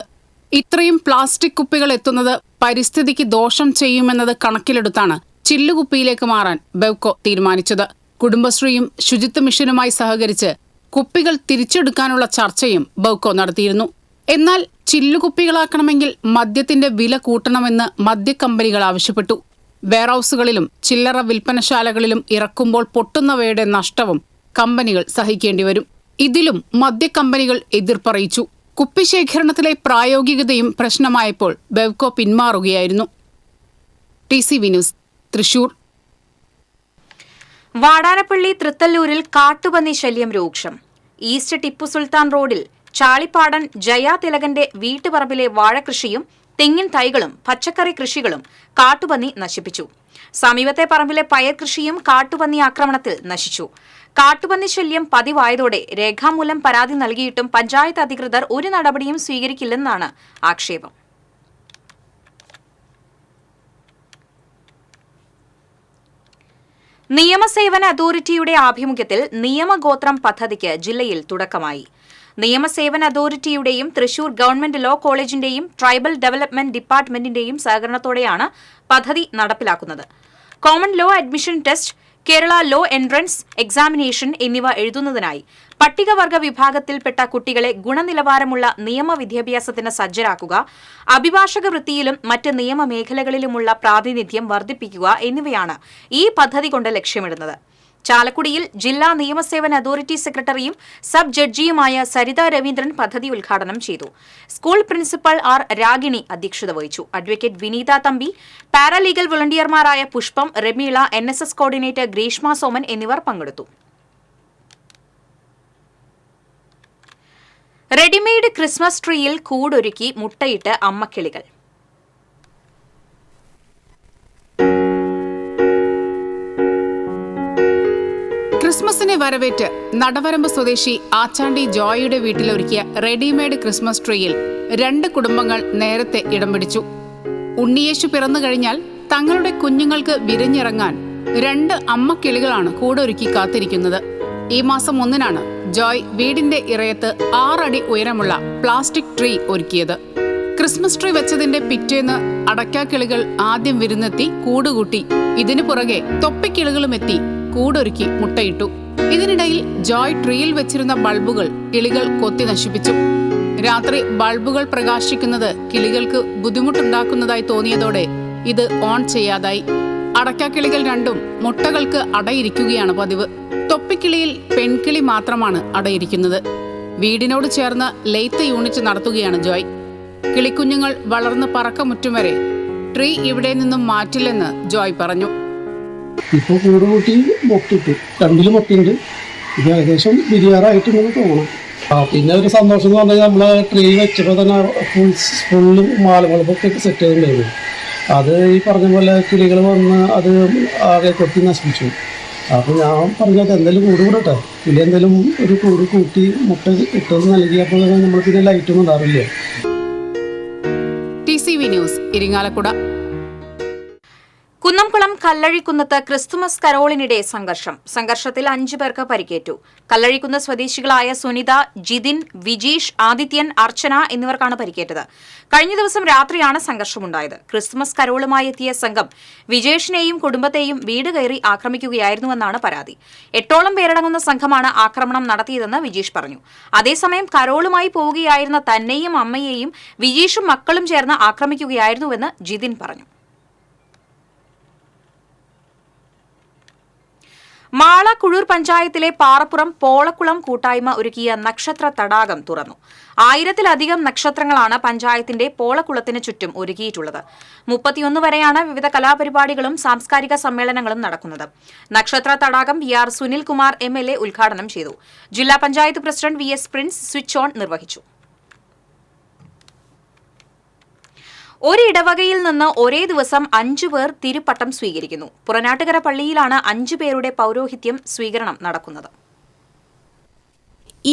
ഇത്രയും പ്ലാസ്റ്റിക് കുപ്പികൾ എത്തുന്നത് പരിസ്ഥിതിക്ക് ദോഷം ചെയ്യുമെന്നത് കണക്കിലെടുത്താണ് ചില്ലുകുപ്പിയിലേക്ക് മാറാൻ ബെവ്കോ തീരുമാനിച്ചത്. കുടുംബശ്രീയും ശുചിത്വ മിഷനുമായി സഹകരിച്ച് കുപ്പികൾ തിരിച്ചെടുക്കാനുള്ള ചർച്ചയും ബെവ്കോ നടത്തിയിരുന്നു. എന്നാൽ ചില്ലുകുപ്പികളാക്കണമെങ്കിൽ മദ്യത്തിന്റെ വില കൂട്ടണമെന്ന് മദ്യക്കമ്പനികൾ ആവശ്യപ്പെട്ടു. വെയർഹൌസുകളിലും ചില്ലറ വിൽപ്പനശാലകളിലും ഇറക്കുമ്പോൾ പൊട്ടുന്നവയുടെ നഷ്ടവും കമ്പനികൾ സഹിക്കേണ്ടി വരും. ഇതിലും മദ്യക്കമ്പനികൾ എതിർപ്പറിയിച്ചു. കുപ്പിശേഖരണത്തിലെ പ്രായോഗികതയും പ്രശ്നമായപ്പോൾ ബെവ്കോ പിന്മാറുകയായിരുന്നു. TCV news, Thrissur. വാടാനപ്പള്ളി തൃത്തല്ലൂരിൽ കാട്ടുപന്നി ശല്യം രൂക്ഷം. ഈസ്റ്റ് ടിപ്പു സുൽത്താൻ റോഡിൽ ചാളിപ്പാടൻ ജയ തിലകന്റെ വീട്ടുപറമ്പിലെ വാഴകൃഷിയും തെങ്ങിൻ തൈകളും പച്ചക്കറി കൃഷികളും കാട്ടുപന്നി നശിപ്പിച്ചു. സമീപത്തെ പറമ്പിലെ പയർ കൃഷിയും കാട്ടുപന്നി ആക്രമണത്തിൽ നശിച്ചു. കാട്ടുപന്നി ശല്യം പതിവായതോടെ രേഖാമൂലം പരാതി നൽകിയിട്ടും പഞ്ചായത്ത് അധികൃതർ ഒരു നടപടിയും സ്വീകരിക്കില്ലെന്നാണ് ആക്ഷേപം. നിയമസേവന അതോറിറ്റിയുടെ ആഭിമുഖ്യത്തിൽ നിയമഗോത്രം പദ്ധതിക്ക് ജില്ലയിൽ തുടക്കമായി. നിയമസേവന അതോറിറ്റിയുടെയും തൃശൂർ ഗവൺമെന്റ് ലോ കോളേജിന്റെയും ട്രൈബൽ ഡെവലപ്മെന്റ് ഡിപ്പാർട്ട്മെന്റിന്റെയും സഹകരണത്തോടെയാണ് പദ്ധതി നടപ്പിലാക്കുന്നത്. Common law admission test, Kerala law entrance examination എന്നിവ എഴുതുന്നതിനായി പട്ടികവർഗ വിഭാഗത്തിൽപ്പെട്ട കുട്ടികളെ ഗുണനിലവാരമുള്ള നിയമവിദ്യാഭ്യാസത്തിന് സജ്ജരാക്കുക, അഭിഭാഷക വൃത്തിയിലും മറ്റ് നിയമമേഖലകളിലുമുള്ള പ്രാതിനിധ്യം വർദ്ധിപ്പിക്കുക എന്നിവയാണ് ഈ പദ്ധതി കൊണ്ട് ലക്ഷ്യമിടുന്നത്. ചാലക്കുടിയിൽ ജില്ലാ നിയമസേവന അതോറിറ്റി സെക്രട്ടറിയും സബ് ജഡ്ജിയുമായ സരിത രവീന്ദ്രൻ പദ്ധതി ഉദ്ഘാടനം ചെയ്തു. സ്കൂൾ പ്രിൻസിപ്പൽ ആർ രാഗിണി അധ്യക്ഷത വഹിച്ചു. അഡ്വക്കേറ്റ് വിനീത തമ്പി, പാരാലീഗൽ വോളണ്ടിയർമാരായ പുഷ്പം, റമീള, NSS കോർഡിനേറ്റർ ഗ്രീഷ്മ സോമൻ എന്നിവർ പങ്കെടുത്തു. റെഡിമെയ്ഡ് ക്രിസ്മസ് ട്രീയിൽ കൂടൊരുക്കി മുട്ടയിട്ട് അമ്മക്കിളികൾ. ക്രിസ്മസിനെ വരവേറ്റ് നടവരമ്പ് സ്വദേശി ആച്ചാണ്ടി ജോയിയുടെ വീട്ടിലൊരുക്കിയ റെഡിമെയ്ഡ് ക്രിസ്മസ് ട്രീയിൽ 2 കുടുംബങ്ങൾ നേരത്തെ ഇടം പിടിച്ചു. ഉണ്ണിയേശു പിറന്നു കഴിഞ്ഞാൽ തങ്ങളുടെ കുഞ്ഞുങ്ങൾക്ക് വിരിഞ്ഞിറങ്ങാൻ 2 അമ്മക്കിളികളാണ് കൂടൊരുക്കി കാത്തിരിക്കുന്നത്. ഈ മാസം 1-നാണ് ജോയ് വീടിന്റെ ഇറയത്ത് 6 അടി ഉയരമുള്ള പ്ലാസ്റ്റിക് ട്രീ ഒരുക്കിയത്. ക്രിസ്മസ് ട്രീ വെച്ചതിന്റെ പിറ്റേന്ന് അടയ്ക്കാക്കിളികൾ ആദ്യം വിരുന്നെത്തി കൂടുകൂട്ടി. ഇതിനു പുറകെ തൊപ്പിക്കിളികളും എത്തി കൂടൊരുക്കി മുട്ടയിട്ടു. ഇതിനിടയിൽ ജോയ് ട്രീയിൽ വെച്ചിരുന്ന ബൾബുകൾ കിളികൾ കൊത്തി നശിപ്പിച്ചു. രാത്രി ബൾബുകൾ പ്രകാശിക്കുന്നത് കിളികൾക്ക് ബുദ്ധിമുട്ടുണ്ടാക്കുന്നതായി തോന്നിയതോടെ ഇത് ഓൺ ചെയ്യാതായി. അടയ്ക്കാക്കിളികൾ രണ്ടും മുട്ടകൾക്ക് അടയിരിക്കുകയാണ് പതിവ്. തൊപ്പിക്കിളിയിൽ പെൺകിളി മാത്രമാണ് അടയിരിക്കുന്നത്. വീടിനോട് ചേർന്ന് ലെയ്ത്ത് യൂണിറ്റ് നടത്തുകയാണ് ജോയ്. കിളിക്കുഞ്ഞുങ്ങൾ വളർന്ന് പറക്കമുറ്റും വരെ ട്രീ ഇവിടെ നിന്നും മാറ്റില്ലെന്ന് ജോയ് പറഞ്ഞു. ഇപ്പോൾ കൂട് കൂട്ടി മൊട്ടിട്ടു, 2 മൊട്ടുണ്ട്. ഇത് ഏകദേശം ബിരിയാറായിട്ടുണ്ടെന്ന് തോന്നണം. പിന്നെ ഒരു സന്തോഷം എന്ന് പറഞ്ഞാൽ നമ്മൾ ട്രീ വെച്ചപ്പോൾ തന്നെ ഫുള്ള് മാലകളൊക്കെ സെറ്റ് ചെയ്തിട്ടുണ്ടായിരുന്നു. അത് ഈ പറഞ്ഞ പോലെ കിളികൾ വന്ന് അത് ആകെ കൊത്തി നശിപ്പിച്ചു. അപ്പോൾ ഞാൻ പറഞ്ഞത് എന്തായാലും കൂട് കൂടട്ടെ, കിളി എന്തായാലും ഒരു കൂട് കൂട്ടി മുട്ട ഇട്ടത് നൽകിയപ്പോൾ നമ്മൾ പിന്നെ ലൈറ്റൊന്നും ഉണ്ടാവില്ല. TCV news Irinjalakuda. കുന്നംകുളം കല്ലഴിക്കുന്നത്ത് ക്രിസ്തുമസ് കരോളിനിടെ സംഘർഷത്തിൽ 5 പേർക്ക് പരിക്കേറ്റു. കല്ലഴിക്കുന്ന് സ്വദേശികളായ സുനിത, ജിതിൻ, വിജീഷ്, ആദിത്യൻ, അർച്ചന എന്നിവർക്കാണ് പരിക്കേറ്റത്. കഴിഞ്ഞ ദിവസം രാത്രിയാണ് സംഘർഷമുണ്ടായത്. ക്രിസ്തുമസ് കരോളുമായി എത്തിയ സംഘം വിജേഷിനെയും കുടുംബത്തെയും വീട് കയറി ആക്രമിക്കുകയായിരുന്നുവെന്നാണ് പരാതി. 8ഓളം പേരടങ്ങുന്ന സംഘമാണ് ആക്രമണം നടത്തിയതെന്ന് വിജീഷ് പറഞ്ഞു. അതേസമയം കരോളുമായി പോവുകയായിരുന്ന തന്നെയും അമ്മയെയും വിജീഷും മക്കളും ചേർന്ന് ആക്രമിക്കുകയായിരുന്നുവെന്ന് ജിതിൻ പറഞ്ഞു. മാള കുഴൂർ പഞ്ചായത്തിലെ പാറപ്പുറം പോളക്കുളം കൂട്ടായ്മ ഒരുക്കിയ നക്ഷത്ര തടാകം തുറന്നു. 1000-ലധികം നക്ഷത്രങ്ങളാണ് പഞ്ചായത്തിന്റെ പോളക്കുളത്തിന് ചുറ്റും ഒരുക്കിയിട്ടുള്ളത്. 31 വരെയാണ് വിവിധ കലാപരിപാടികളും സാംസ്കാരിക സമ്മേളനങ്ങളും നടക്കുന്നത്. നക്ഷത്ര തടാകം PR സുനിൽകുമാർ MLA ഉദ്ഘാടനം ചെയ്തു. ജില്ലാ panchayat president VS Prince switch on നിർവഹിച്ചു. ഒരിടവകയിൽ നിന്ന് ഒരേ ദിവസം 5 പേർ തിരുപ്പട്ടം സ്വീകരിക്കുന്നു. പുറനാട്ടുകര പള്ളിയിലാണ് 5 പേരുടെ പൗരോഹിത്യം സ്വീകരണം നടക്കുന്നത്.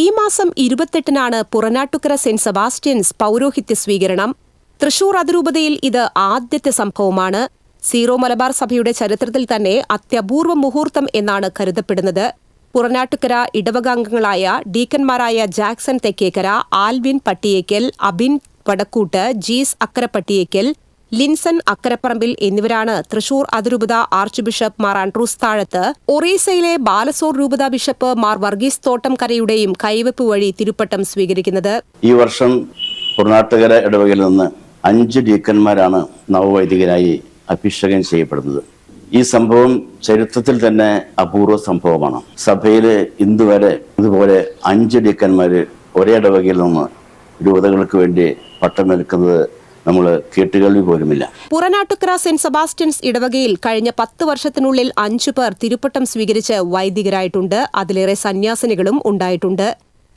ഈ മാസം 28-നാണ് പുറനാട്ടുകര സെന്റ് സെബാസ്റ്റ്യൻസ് പൗരോഹിത്യ സ്വീകരണം. തൃശൂർ അതിരൂപതയിൽ ഇത് ആദ്യത്തെ സംഭവമാണ്. സീറോ മലബാർ സഭയുടെ ചരിത്രത്തിൽ തന്നെ അത്യപൂർവ മുഹൂർത്തം എന്നാണ് കരുതപ്പെടുന്നത്. പുറനാട്ടുകര ഇടവകാംഗങ്ങളായ ഡീക്കന്മാരായ ജാക്സൺ തെക്കേക്കര, ആൽവിൻ പട്ടിയേക്കൽ, അബിൻ വടക്കൂട്ട്, ജീസ് അക്കരപ്പട്ടിയേക്കൽ, ലിൻസൺ അക്കരപ്പറമ്പിൽ എന്നിവരാണ് തൃശൂർ അതിരൂപത ആർച്ച് ബിഷപ്പ് മാർ ആൻഡ്രൂസ് താഴത്ത്, ഒറീസയിലെ ബാലസോർ രൂപത ബിഷപ്പ് മാർ വർഗീസ് തോട്ടംകരയുടെയും കൈവെപ്പ് വഴി തിരുപ്പട്ടം സ്വീകരിക്കുന്നത്. ഈ വർഷം പുറനാട്ടുകര ഇടവകയിൽ നിന്ന് 5 ഡീക്കന്മാരാണ് നവവൈദികരായി അഭിഷേകം ചെയ്യപ്പെടുന്നത്. ഈ സംഭവം ചരിത്രത്തിൽ തന്നെ അപൂർവ സംഭവമാണ്. സഭയിൽ ഇന്നുവരെ ഇതുപോലെ 5 ഡീക്കന്മാര് ഒരേ ഇടവകയിൽ നിന്ന് രൂപതകൾക്ക് വേണ്ടി പട്ടമേൽക്കുന്നത് നമ്മൾ കേട്ടുകേൾവി പോലുമില്ല. പുറനാട്ടുകര സെന്റ് സെബാസ്റ്റ്യൻസ് ഇടവകയിൽ കഴിഞ്ഞ 10 വർഷത്തിനുള്ളിൽ 5 പേർ തിരുപ്പട്ടം സ്വീകരിച്ച് വൈദികരായിട്ടുണ്ട്. അതിലേറെ സന്യാസിനികളും ഉണ്ടായിട്ടുണ്ട്.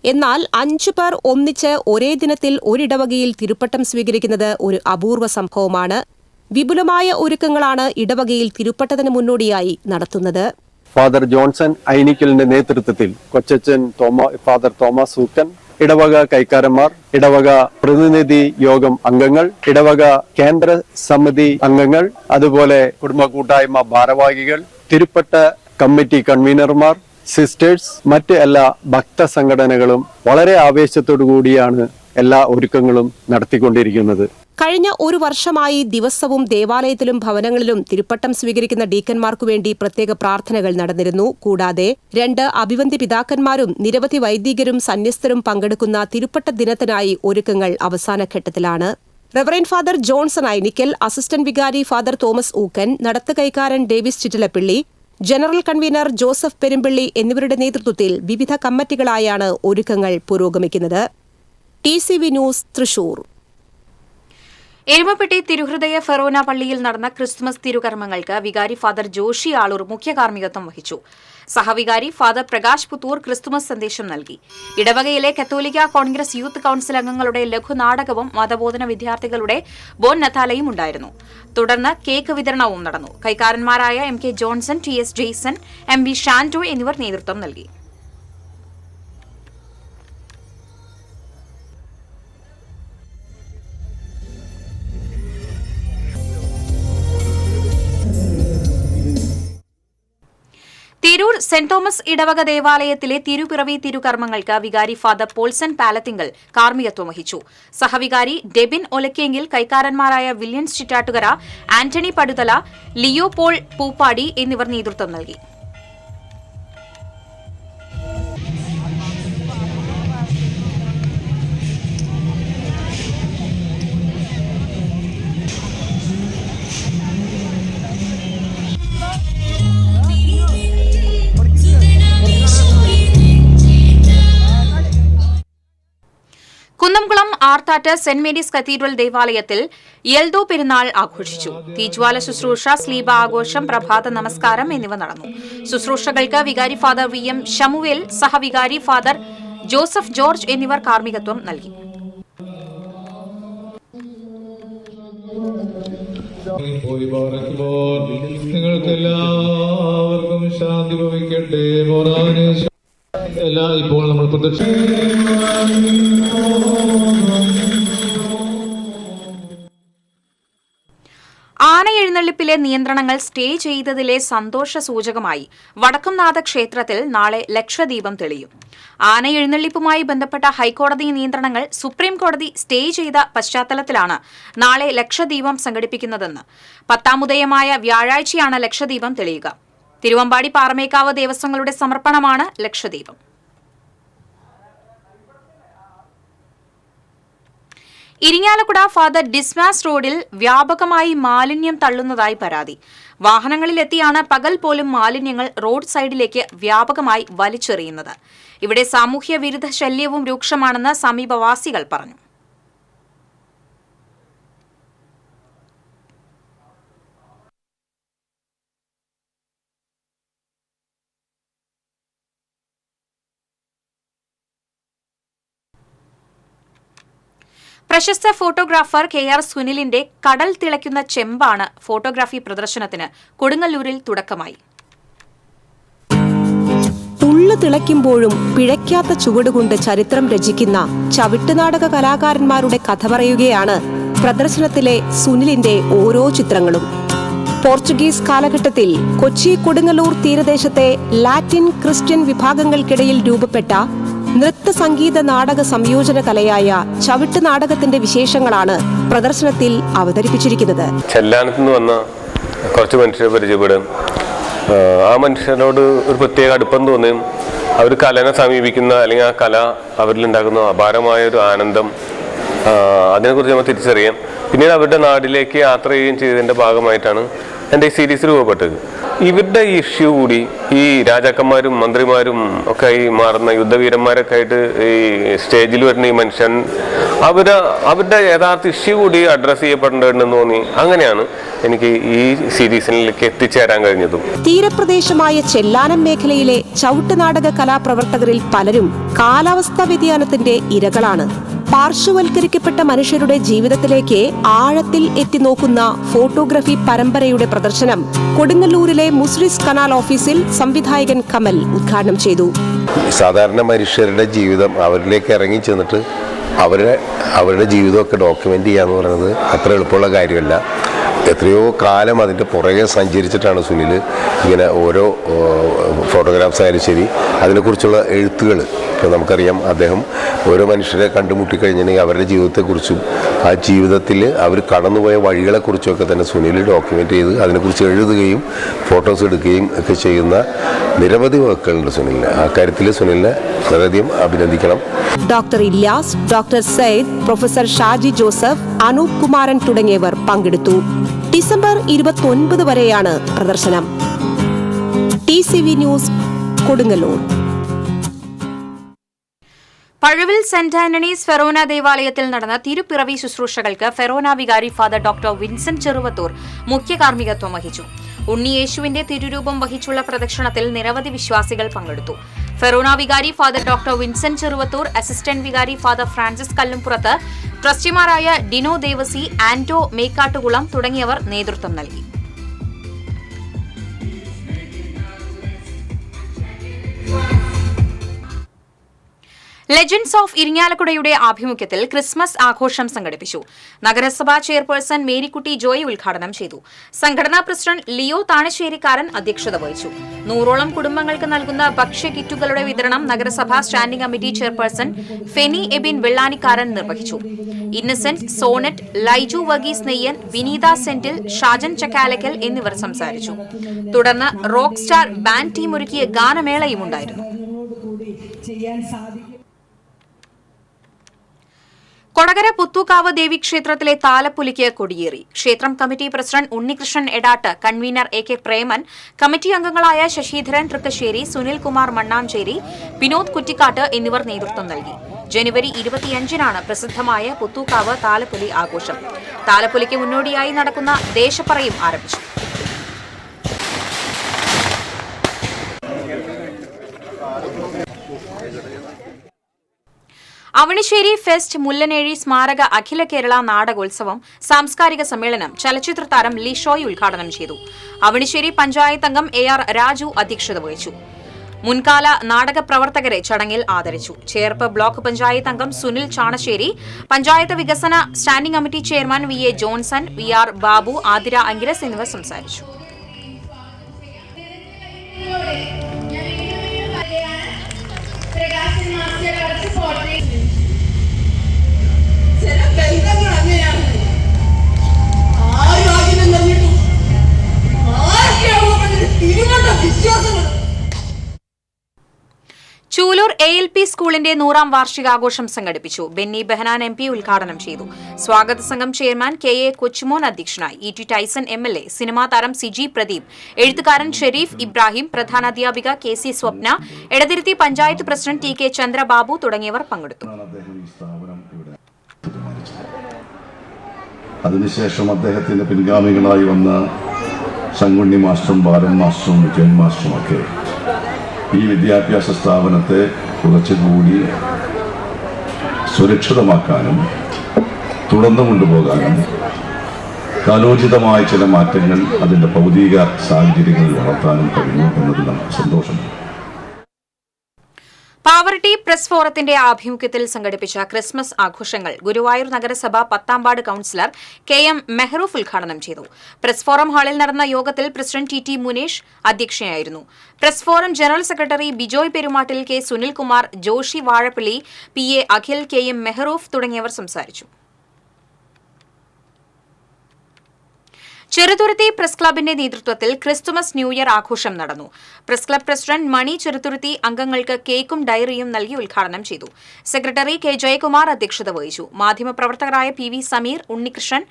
എന്നാൽ 5 പേർ ഒന്നിച്ച് ഒരേ ദിനത്തിൽ ഒരിടവകയിൽ തിരുപ്പട്ടം സ്വീകരിക്കുന്നത് ഒരു അപൂർവ സംഭവമാണ്. വിപുലമായ ഒരുക്കങ്ങളാണ് ഇടവകയിൽ തിരുപ്പട്ടത്തിന് മുന്നോടിയായി നടത്തുന്നത്. ഫാദർ ജോൺസൺ ഐനിക്കലിന്റെ നേതൃത്വത്തിൽ കൊച്ചച്ചൻ ഫാദർ തോമസ് ഊക്കൻ, ഇടവക കൈക്കാരന്മാർ, ഇടവക പ്രതിനിധി യോഗം അംഗങ്ങൾ, ഇടവക കേന്ദ്ര സമിതി അംഗങ്ങൾ, അതുപോലെ കുടുംബ കൂട്ടായ്മ ഭാരവാഹികൾ, തിരുപ്പട്ട കമ്മിറ്റി കൺവീനർമാർ, സിസ്റ്റേഴ്സ്, മറ്റ് എല്ലാ ഭക്ത സംഘടനകളും വളരെ ആവേശത്തോടു കൂടിയാണ് എല്ലാ ഒരുക്കങ്ങളും നടത്തിക്കൊണ്ടിരിക്കുന്നത്. കഴിഞ്ഞ 1 വർഷമായി ദിവസവും ദേവാലയത്തിലും ഭവനങ്ങളിലും തിരുപ്പട്ടം സ്വീകരിക്കുന്ന ഡീക്കന്മാർക്കു വേണ്ടി പ്രത്യേക പ്രാർത്ഥനകൾ നടന്നിരുന്നു. കൂടാതെ 2 അഭിവന്ദ്യ പിതാക്കന്മാരും നിരവധി വൈദികരും സന്യസ്തരും പങ്കെടുക്കുന്ന തിരുപ്പട്ട ദിനത്തിനായി ഒരുക്കങ്ങൾ അവസാനഘട്ടത്തിലാണ്. Reverend father Johnson Ainikkal, assistant വികാരി ഫാദർ തോമസ് ഊക്കൻ, നടത്ത് കൈക്കാരൻ Davis Chittilappilly, general convener Joseph Perumpilly എന്നിവരുടെ നേതൃത്വത്തിൽ വിവിധ കമ്മിറ്റികളായാണ് ഒരുക്കങ്ങൾ പുരോഗമിക്കുന്നത്. TCV news Thrissur. എരുമപ്പെട്ടി തിരുഹൃദയ ഫെറോന പള്ളിയിൽ നടന്ന ക്രിസ്തുമസ് തിരുകർമ്മങ്ങൾക്ക് വികാരി ഫാദർ ജോഷി ആളൂർ മുഖ്യ കാർമ്മികത്വം വഹിച്ചു. സഹവികാരി ഫാദർ പ്രകാശ് പുത്തൂർ ക്രിസ്തുമസ് സന്ദേശം നൽകി. ഇടവകയിലെ കത്തോലിക്ക കോൺഗ്രസ് യൂത്ത് കൌൺസിൽ അംഗങ്ങളുടെ ലഘുനാടകവും മതബോധന വിദ്യാർത്ഥികളുടെ ബോൻ നഥാലയും ഉണ്ടായിരുന്നു. തുടർന്ന് കേക്ക് വിതരണവും നടന്നു. കൈക്കാരന്മാരായ MK Johnson, TS Jaison, MB Shanto എന്നിവർ നേതൃത്വം നൽകി. തിരൂർ സെന്റ് തോമസ് ഇടവക ദേവാലയത്തിലെ തിരുപ്പിറവി തിരുകർമ്മങ്ങൾക്ക് വികാരി ഫാദർ പോൾസൺ പാലത്തിങ്കൽ കാർമ്മികത്വം വഹിച്ചു. സഹവികാരി Debin Olakkengil, കൈക്കാരന്മാരായ villains Chittattukara, Antony പടുതല, Leo Paul Poopadi എന്നിവർ നേതൃത്വം നൽകി. ആർത്താറ്റ് സെന്റ് മേരീസ് കത്തീഡ്രൽ ദേവാലയത്തിൽ യെൽദോ പെരുന്നാൾ ആഘോഷിച്ചു. തീജ്വാല ശുശ്രൂഷ, സ്ലീബ ആഘോഷം, പ്രഭാത നമസ്കാരം എന്നിവ നടന്നു. ശുശ്രൂഷകൾക്ക് വികാരി ഫാദർ VM ഷമുവേൽ, സഹവികാരി ഫാദർ ജോസഫ് ജോർജ് എന്നിവർ കാർമ്മികത്വം നൽകി. നിങ്ങൾക്കെല്ലാവർക്കും ശാന്തി ഭവിക്കട്ടെ. ഇപ്പോൾ നമ്മൾ ആനയെഴുന്നള്ളിപ്പിലെ നിയന്ത്രണങ്ങൾ സ്റ്റേ ചെയ്തതിലെ സന്തോഷ സൂചകമായി വടക്കുംനാഥ ക്ഷേത്രത്തിൽ നാളെ ലക്ഷദീപം തെളിയും. ആനയെഴുന്നള്ളിപ്പുമായി ബന്ധപ്പെട്ട ഹൈക്കോടതി നിയന്ത്രണങ്ങൾ സുപ്രീം കോടതി സ്റ്റേ ചെയ്ത പശ്ചാത്തലത്തിലാണ് നാളെ ലക്ഷദീപം സംഘടിപ്പിക്കുന്നതെന്ന്. 10ാം ഉദയമായ വ്യാഴാഴ്ചയാണ് ലക്ഷദീപം തെളിയുക. തിരുവമ്പാടി പാറമേക്കാവ് ദേവസ്വങ്ങളുടെ സമർപ്പണമാണ് ലക്ഷദീപം. ഇരിങ്ങാലക്കുട ഫാദർ ഡിസ്മാസ് റോഡിൽ വ്യാപകമായി മാലിന്യം തള്ളുന്നതായി പരാതി. വാഹനങ്ങളിലെത്തിയാണ് പകൽ പോലും മാലിന്യങ്ങൾ റോഡ് സൈഡിലേക്ക് വ്യാപകമായി വലിച്ചെറിയുന്നത്. ഇവിടെ സാമൂഹ്യ വിരുദ്ധ ശല്യവും രൂക്ഷമാണെന്ന് സമീപവാസികൾ പറഞ്ഞു. പ്രശസ്ത ഫോട്ടോഗ്രാഫർ KR സുനിലിന്റെ കടൽ തിളയ്ക്കുന്ന ചെമ്പാണ് ഫോട്ടോഗ്രാഫി പ്രദർശനത്തിന് കൊടുങ്ങല്ലൂരിൽ തുടക്കമായി. ഉള്ളു തിളയ്ക്കുമ്പോഴും പിഴയ്ക്കാത്ത ചുവടുകൊണ്ട് ചരിത്രം രചിക്കുന്ന ചവിട്ടുനാടക കലാകാരന്മാരുടെ കഥ പറയുകയാണ് പ്രദർശനത്തിലെ സുനിലിന്റെ ഓരോ ചിത്രങ്ങളും. പോർച്ചുഗീസ് കാലഘട്ടത്തിൽ കൊച്ചി കൊടുങ്ങല്ലൂർ തീരദേശത്തെ ലാറ്റിൻ ക്രിസ്ത്യൻ വിഭാഗങ്ങൾക്കിടയിൽ രൂപപ്പെട്ട നൃത്ത സംഗീത നാടക സംയോജന കലയായ ചവിട്ട് നാടകത്തിന്റെ വിശേഷങ്ങളാണ് പ്രദർശനത്തിൽ അവതരിപ്പിച്ചിരിക്കുന്നത്. ചെല്ലാനത്ത് നിന്ന് വന്ന കുറച്ച് മനുഷ്യരെ പരിചയപ്പെടും. ആ മനുഷ്യരോട് ഒരു പ്രത്യേക അടുപ്പം തോന്നുകയും അവർ കലനെ സമീപിക്കുന്ന അല്ലെങ്കിൽ ആ കല അവരിലുണ്ടാക്കുന്ന അപാരമായ ഒരു ആനന്ദം, അതിനെക്കുറിച്ച് നമ്മൾ തിരിച്ചറിയാം. പിന്നീട് അവരുടെ നാട്ടിലേക്ക് യാത്ര ചെയ്യുകയും ചെയ്തതിൻ്റെ ഭാഗമായിട്ടാണ് എൻ്റെ ഈ സീരീസ് രൂപപ്പെട്ടത്. ഇവരുടെ ഇഷ്യൂ കൂടി ഈ രാജാക്കന്മാരും മന്ത്രിമാരും ഒക്കെ ഈ മാറുന്ന യുദ്ധവീരന്മാരൊക്കെ ആയിട്ട് ഈ സ്റ്റേജിൽ വരുന്ന ഈ മനുഷ്യൻ അവരുടെ യഥാർത്ഥ ഇഷ്യൂ കൂടി അഡ്രസ്സ് ചെയ്യപ്പെടേണ്ടതെന്ന് തോന്നി. അങ്ങനെയാണ് എനിക്ക് ഈ സീരീസിലേക്ക് എത്തിച്ചേരാൻ കഴിഞ്ഞതും. തീരപ്രദേശമായ ചെല്ലാനം മേഖലയിലെ ചവിട്ടുനാടക കലാപ്രവർത്തകരിൽ പലരും കാലാവസ്ഥാ വ്യതിയാനത്തിന്റെ ഇരകളാണ്. പാർശ്വവൽക്കരിക്കപ്പെട്ട മനുഷ്യരുടെ ജീവിതത്തിലേക്ക് ആഴത്തിൽ എത്തിനോക്കുന്ന ഫോട്ടോഗ്രഫി പരമ്പരയുടെ പ്രദർശനം കൊടുങ്ങല്ലൂരിലെ മുസ്ലിസ് കനാൽ ഓഫീസിൽ സംവിധായകൻ കമൽ ഉദ്ഘാടനം ചെയ്തു. സാധാരണ മനുഷ്യരുടെ ജീവിതം അവരിലേക്ക് ഇറങ്ങി ചെന്നിട്ട് അവരുടെ ജീവിതമൊക്കെ ഡോക്യുമെൻ്റ് ചെയ്യുക എന്ന് പറയുന്നത് അത്ര എളുപ്പമുള്ള കാര്യമല്ല. എത്രയോ കാലം അതിൻ്റെ പുറകെ സഞ്ചരിച്ചിട്ടാണ് സുനിൽ ഇങ്ങനെ ഓരോ ഫോട്ടോഗ്രാഫ്സ് ആയാലും ശരി അതിനെക്കുറിച്ചുള്ള എഴുത്തുകൾ. ഇപ്പോൾ നമുക്കറിയാം, അദ്ദേഹം ഓരോ മനുഷ്യരെ കണ്ടുമുട്ടിക്കഴിഞ്ഞിട്ടുണ്ടെങ്കിൽ അവരുടെ ജീവിതത്തെക്കുറിച്ചും ആ ജീവിതത്തിൽ അവർ കടന്നുപോയ വഴികളെക്കുറിച്ചൊക്കെ തന്നെ സുനിൽ ഡോക്യുമെൻ്റ് ചെയ്ത് അതിനെക്കുറിച്ച് എഴുതുകയും ഫോട്ടോസ് എടുക്കുകയും ഒക്കെ ചെയ്യുന്ന നിരവധി വർക്കുകളുണ്ട് സുനിലിന്. ആ കാര്യത്തിൽ സുനിലിനെ വളരെയധികം അഭിനന്ദിക്കണം. Doctor Ilyas, doctor Sayyid, professor Shaji Joseph, Anoop Kumaran തുടങ്ങിയവർ പങ്കെടുത്തു. ഡിസംബർ 29 വരെയാണ് പ്രദർശനം. TCV news, Kodungallur. Pazhuvil saint Anthony's ഫെറോന ദേവാലയത്തിൽ നടന്ന തിരുപ്പിറവി ശുശ്രൂഷകൾക്ക് ഫെറോന വികാരി ഫാദർ ഡോക്ടർ വിൻസെന്റ് ചെറുവത്തൂർ മുഖ്യ കാർമ്മികത്വം വഹിച്ചു. ഉണ്ണിയേശുവിന്റെ തിരുരൂപം വഹിച്ചുള്ള പ്രദക്ഷിണത്തിൽ നിരവധി വിശ്വാസികൾ പങ്കെടുത്തു. ഫെറോന വികാരി father doctor Vincent Cheruvathur, assistant വികാരി ഫാദർ ഫ്രാൻസിസ് കല്ലുംപുറത്ത്, ട്രസ്റ്റിമാരായ ഡിനോ ദേവസി, ആന്റോ മേക്കാട്ടുകുളം തുടങ്ങിയവർ നേതൃത്വം നൽകി. ലെജൻഡ്സ് ഓഫ് ഇരിങ്ങാലക്കുടയുടെ ആഭിമുഖ്യത്തിൽ ക്രിസ്മസ് ആഘോഷം സംഘടിപ്പിച്ചു. നഗരസഭാ ചെയർപേഴ്സൺ മേരിക്കുട്ടി ജോയ് ഉദ്ഘാടനം ചെയ്തു. സംഘടനാ പ്രസിഡന്റ് ലിയോ താണശ്ശേരിക്കാരൻ അധ്യക്ഷത വഹിച്ചു. 100ഓളം കുടുംബങ്ങൾക്ക് നൽകുന്ന ഭക്ഷ്യ കിറ്റുകളുടെ വിതരണം നഗരസഭാ standing committee chairperson Feni Abin Vellanikkaran നിർവഹിച്ചു. ഇന്നസെന്റ്, സോണറ്റ്, ലൈജു വർഗീസ് നെയ്യൻ, വിനീത സെന്റിൽ, ഷാജൻ ചക്കാലക്കൽ എന്നിവർ സംസാരിച്ചു. തുടർന്ന് റോക്ക് സ്റ്റാർ ബാൻഡ് ടീം ഒരുക്കിയ ഗാനമേളയും ഉണ്ടായിരുന്നു. കൊടകര പുത്തൂക്കാവ് ദേവീക്ഷേത്രത്തിലെ താലപ്പൊലിക്ക് കൊടിയേറി. ക്ഷേത്രം committee president Unnikrishnan Edatt, convener AK Preman, committee അംഗങ്ങളായ ശശിധരൻ തൃക്കശ്ശേരി, സുനിൽകുമാർ മണ്ണാഞ്ചേരി, വിനോദ് കുറ്റിക്കാട്ട് എന്നിവർ നേതൃത്വം നൽകി. ജനുവരി 25-നാണ് പ്രസിദ്ധമായ പുത്തൂക്കാവ് താലപ്പൊലി ആഘോഷം. താലപ്പൊലിക്ക് മുന്നോടിയായി നടക്കുന്ന ദേശപ്പറയും ആരംഭിച്ചു. അവണിശ്ശേരി ഫെസ്റ്റ്, മുല്ലനേഴി സ്മാരക അഖില കേരള നാടകോത്സവം, സാംസ്കാരിക സമ്മേളനം ചലച്ചിത്ര താരം ലിഷോയ് ഉദ്ഘാടനം ചെയ്തു. അവണിശ്ശേരി പഞ്ചായത്ത് അംഗം AR രാജു അധ്യക്ഷത വഹിച്ചു. മുൻകാല നാടക പ്രവർത്തകരെ ചടങ്ങിൽ ആദരിച്ചു. ചേർപ്പ് ബ്ലോക്ക് പഞ്ചായത്ത് അംഗം സുനിൽ ചാണശ്ശേരി, പഞ്ചായത്ത് വികസന standing committee chairman VA Johnson, VR Babu, Athira Angiras എന്നിവർ സംസാരിച്ചു. ചൂലൂർ ALP സ്കൂളിന്റെ 100ാം വാർഷികാഘോഷം സംഘടിപ്പിച്ചു. ബെന്നി ബെഹനാൻ MP ഉദ്ഘാടനം ചെയ്തു. സ്വാഗത സംഘം ചെയർമാൻ KA കൊച്ചുമോൻ അധ്യക്ഷനായി. ET ടൈസൺ MLA, സിനിമാ താരം സിജി പ്രദീപ്, എഴുത്തുകാരൻ ഷെരീഫ് ഇബ്രാഹിം, പ്രധാനാധ്യാപിക KC സ്വപ്ന, എടതിരുത്തി പഞ്ചായത്ത് പ്രസിഡന്റ് TK ചന്ദ്രബാബു തുടങ്ങിയവർ പങ്കെടുത്തു. അതിനുശേഷം അദ്ദേഹത്തിന്റെ പിൻഗാമികളായി വന്ന ശങ്കുണ്ണി മാസ്റ്ററും ബാലൻ മാസ്റ്ററും വിജയൻ മാസ്റ്ററും ഒക്കെ ഈ വിദ്യാഭ്യാസ സ്ഥാപനത്തെ കുറച്ചുകൂടി സുരക്ഷിതമാക്കാനും തുടർന്നു കൊണ്ടുപോകാനും കാലോചിതമായ ചില മാറ്റങ്ങൾ അതിൻ്റെ ഭൗതിക സാഹചര്യങ്ങളിൽ വളർത്താനും കഴിഞ്ഞു എന്നതിൽ നമുക്ക് സന്തോഷമുണ്ട്. പാവറട്ടി പ്രസ് ഫോറത്തിന്റെ ആഭിമുഖ്യത്തിൽ സംഘടിപ്പിച്ച ക്രിസ്മസ് ആഘോഷങ്ങൾ ഗുരുവായൂർ നഗരസഭ 10ാം വാർഡ് കൌൺസിലർ KM മെഹ്റൂഫ് ഉദ്ഘാടനം ചെയ്തു. പ്രസ് ഫോറം ഹാളിൽ നടന്ന യോഗത്തിൽ പ്രസിഡന്റ് TT മുനേഷ് അധ്യക്ഷയായിരുന്നു. Press forum general secretary Bijoy Perumattil, K Sunilkumar, Joshy Vazhappilly, PA Akhil, KM Mehroof തുടങ്ങിയവർ സംസാരിച്ചു. ചെറുതുരുത്തി പ്രസ് ക്ലബിന്റെ നേതൃത്വത്തിൽ ക്രിസ്തുമസ് ന്യൂ ഇയർ ആഘോഷം നടന്നു. പ്രസ് ക്ലബ് പ്രസിഡന്റ് മണി ചെറുതുരുത്തി അംഗങ്ങൾക്ക് കേക്കും ഡയറിയും നൽകി ഉദ്ഘാടനം ചെയ്തു. സെക്രട്ടറി K ജയകുമാർ അധ്യക്ഷത വഹിച്ചു. മാധ്യമപ്രവർത്തകരായ PV സമീർ, ഉണ്ണികൃഷ്ണൻ,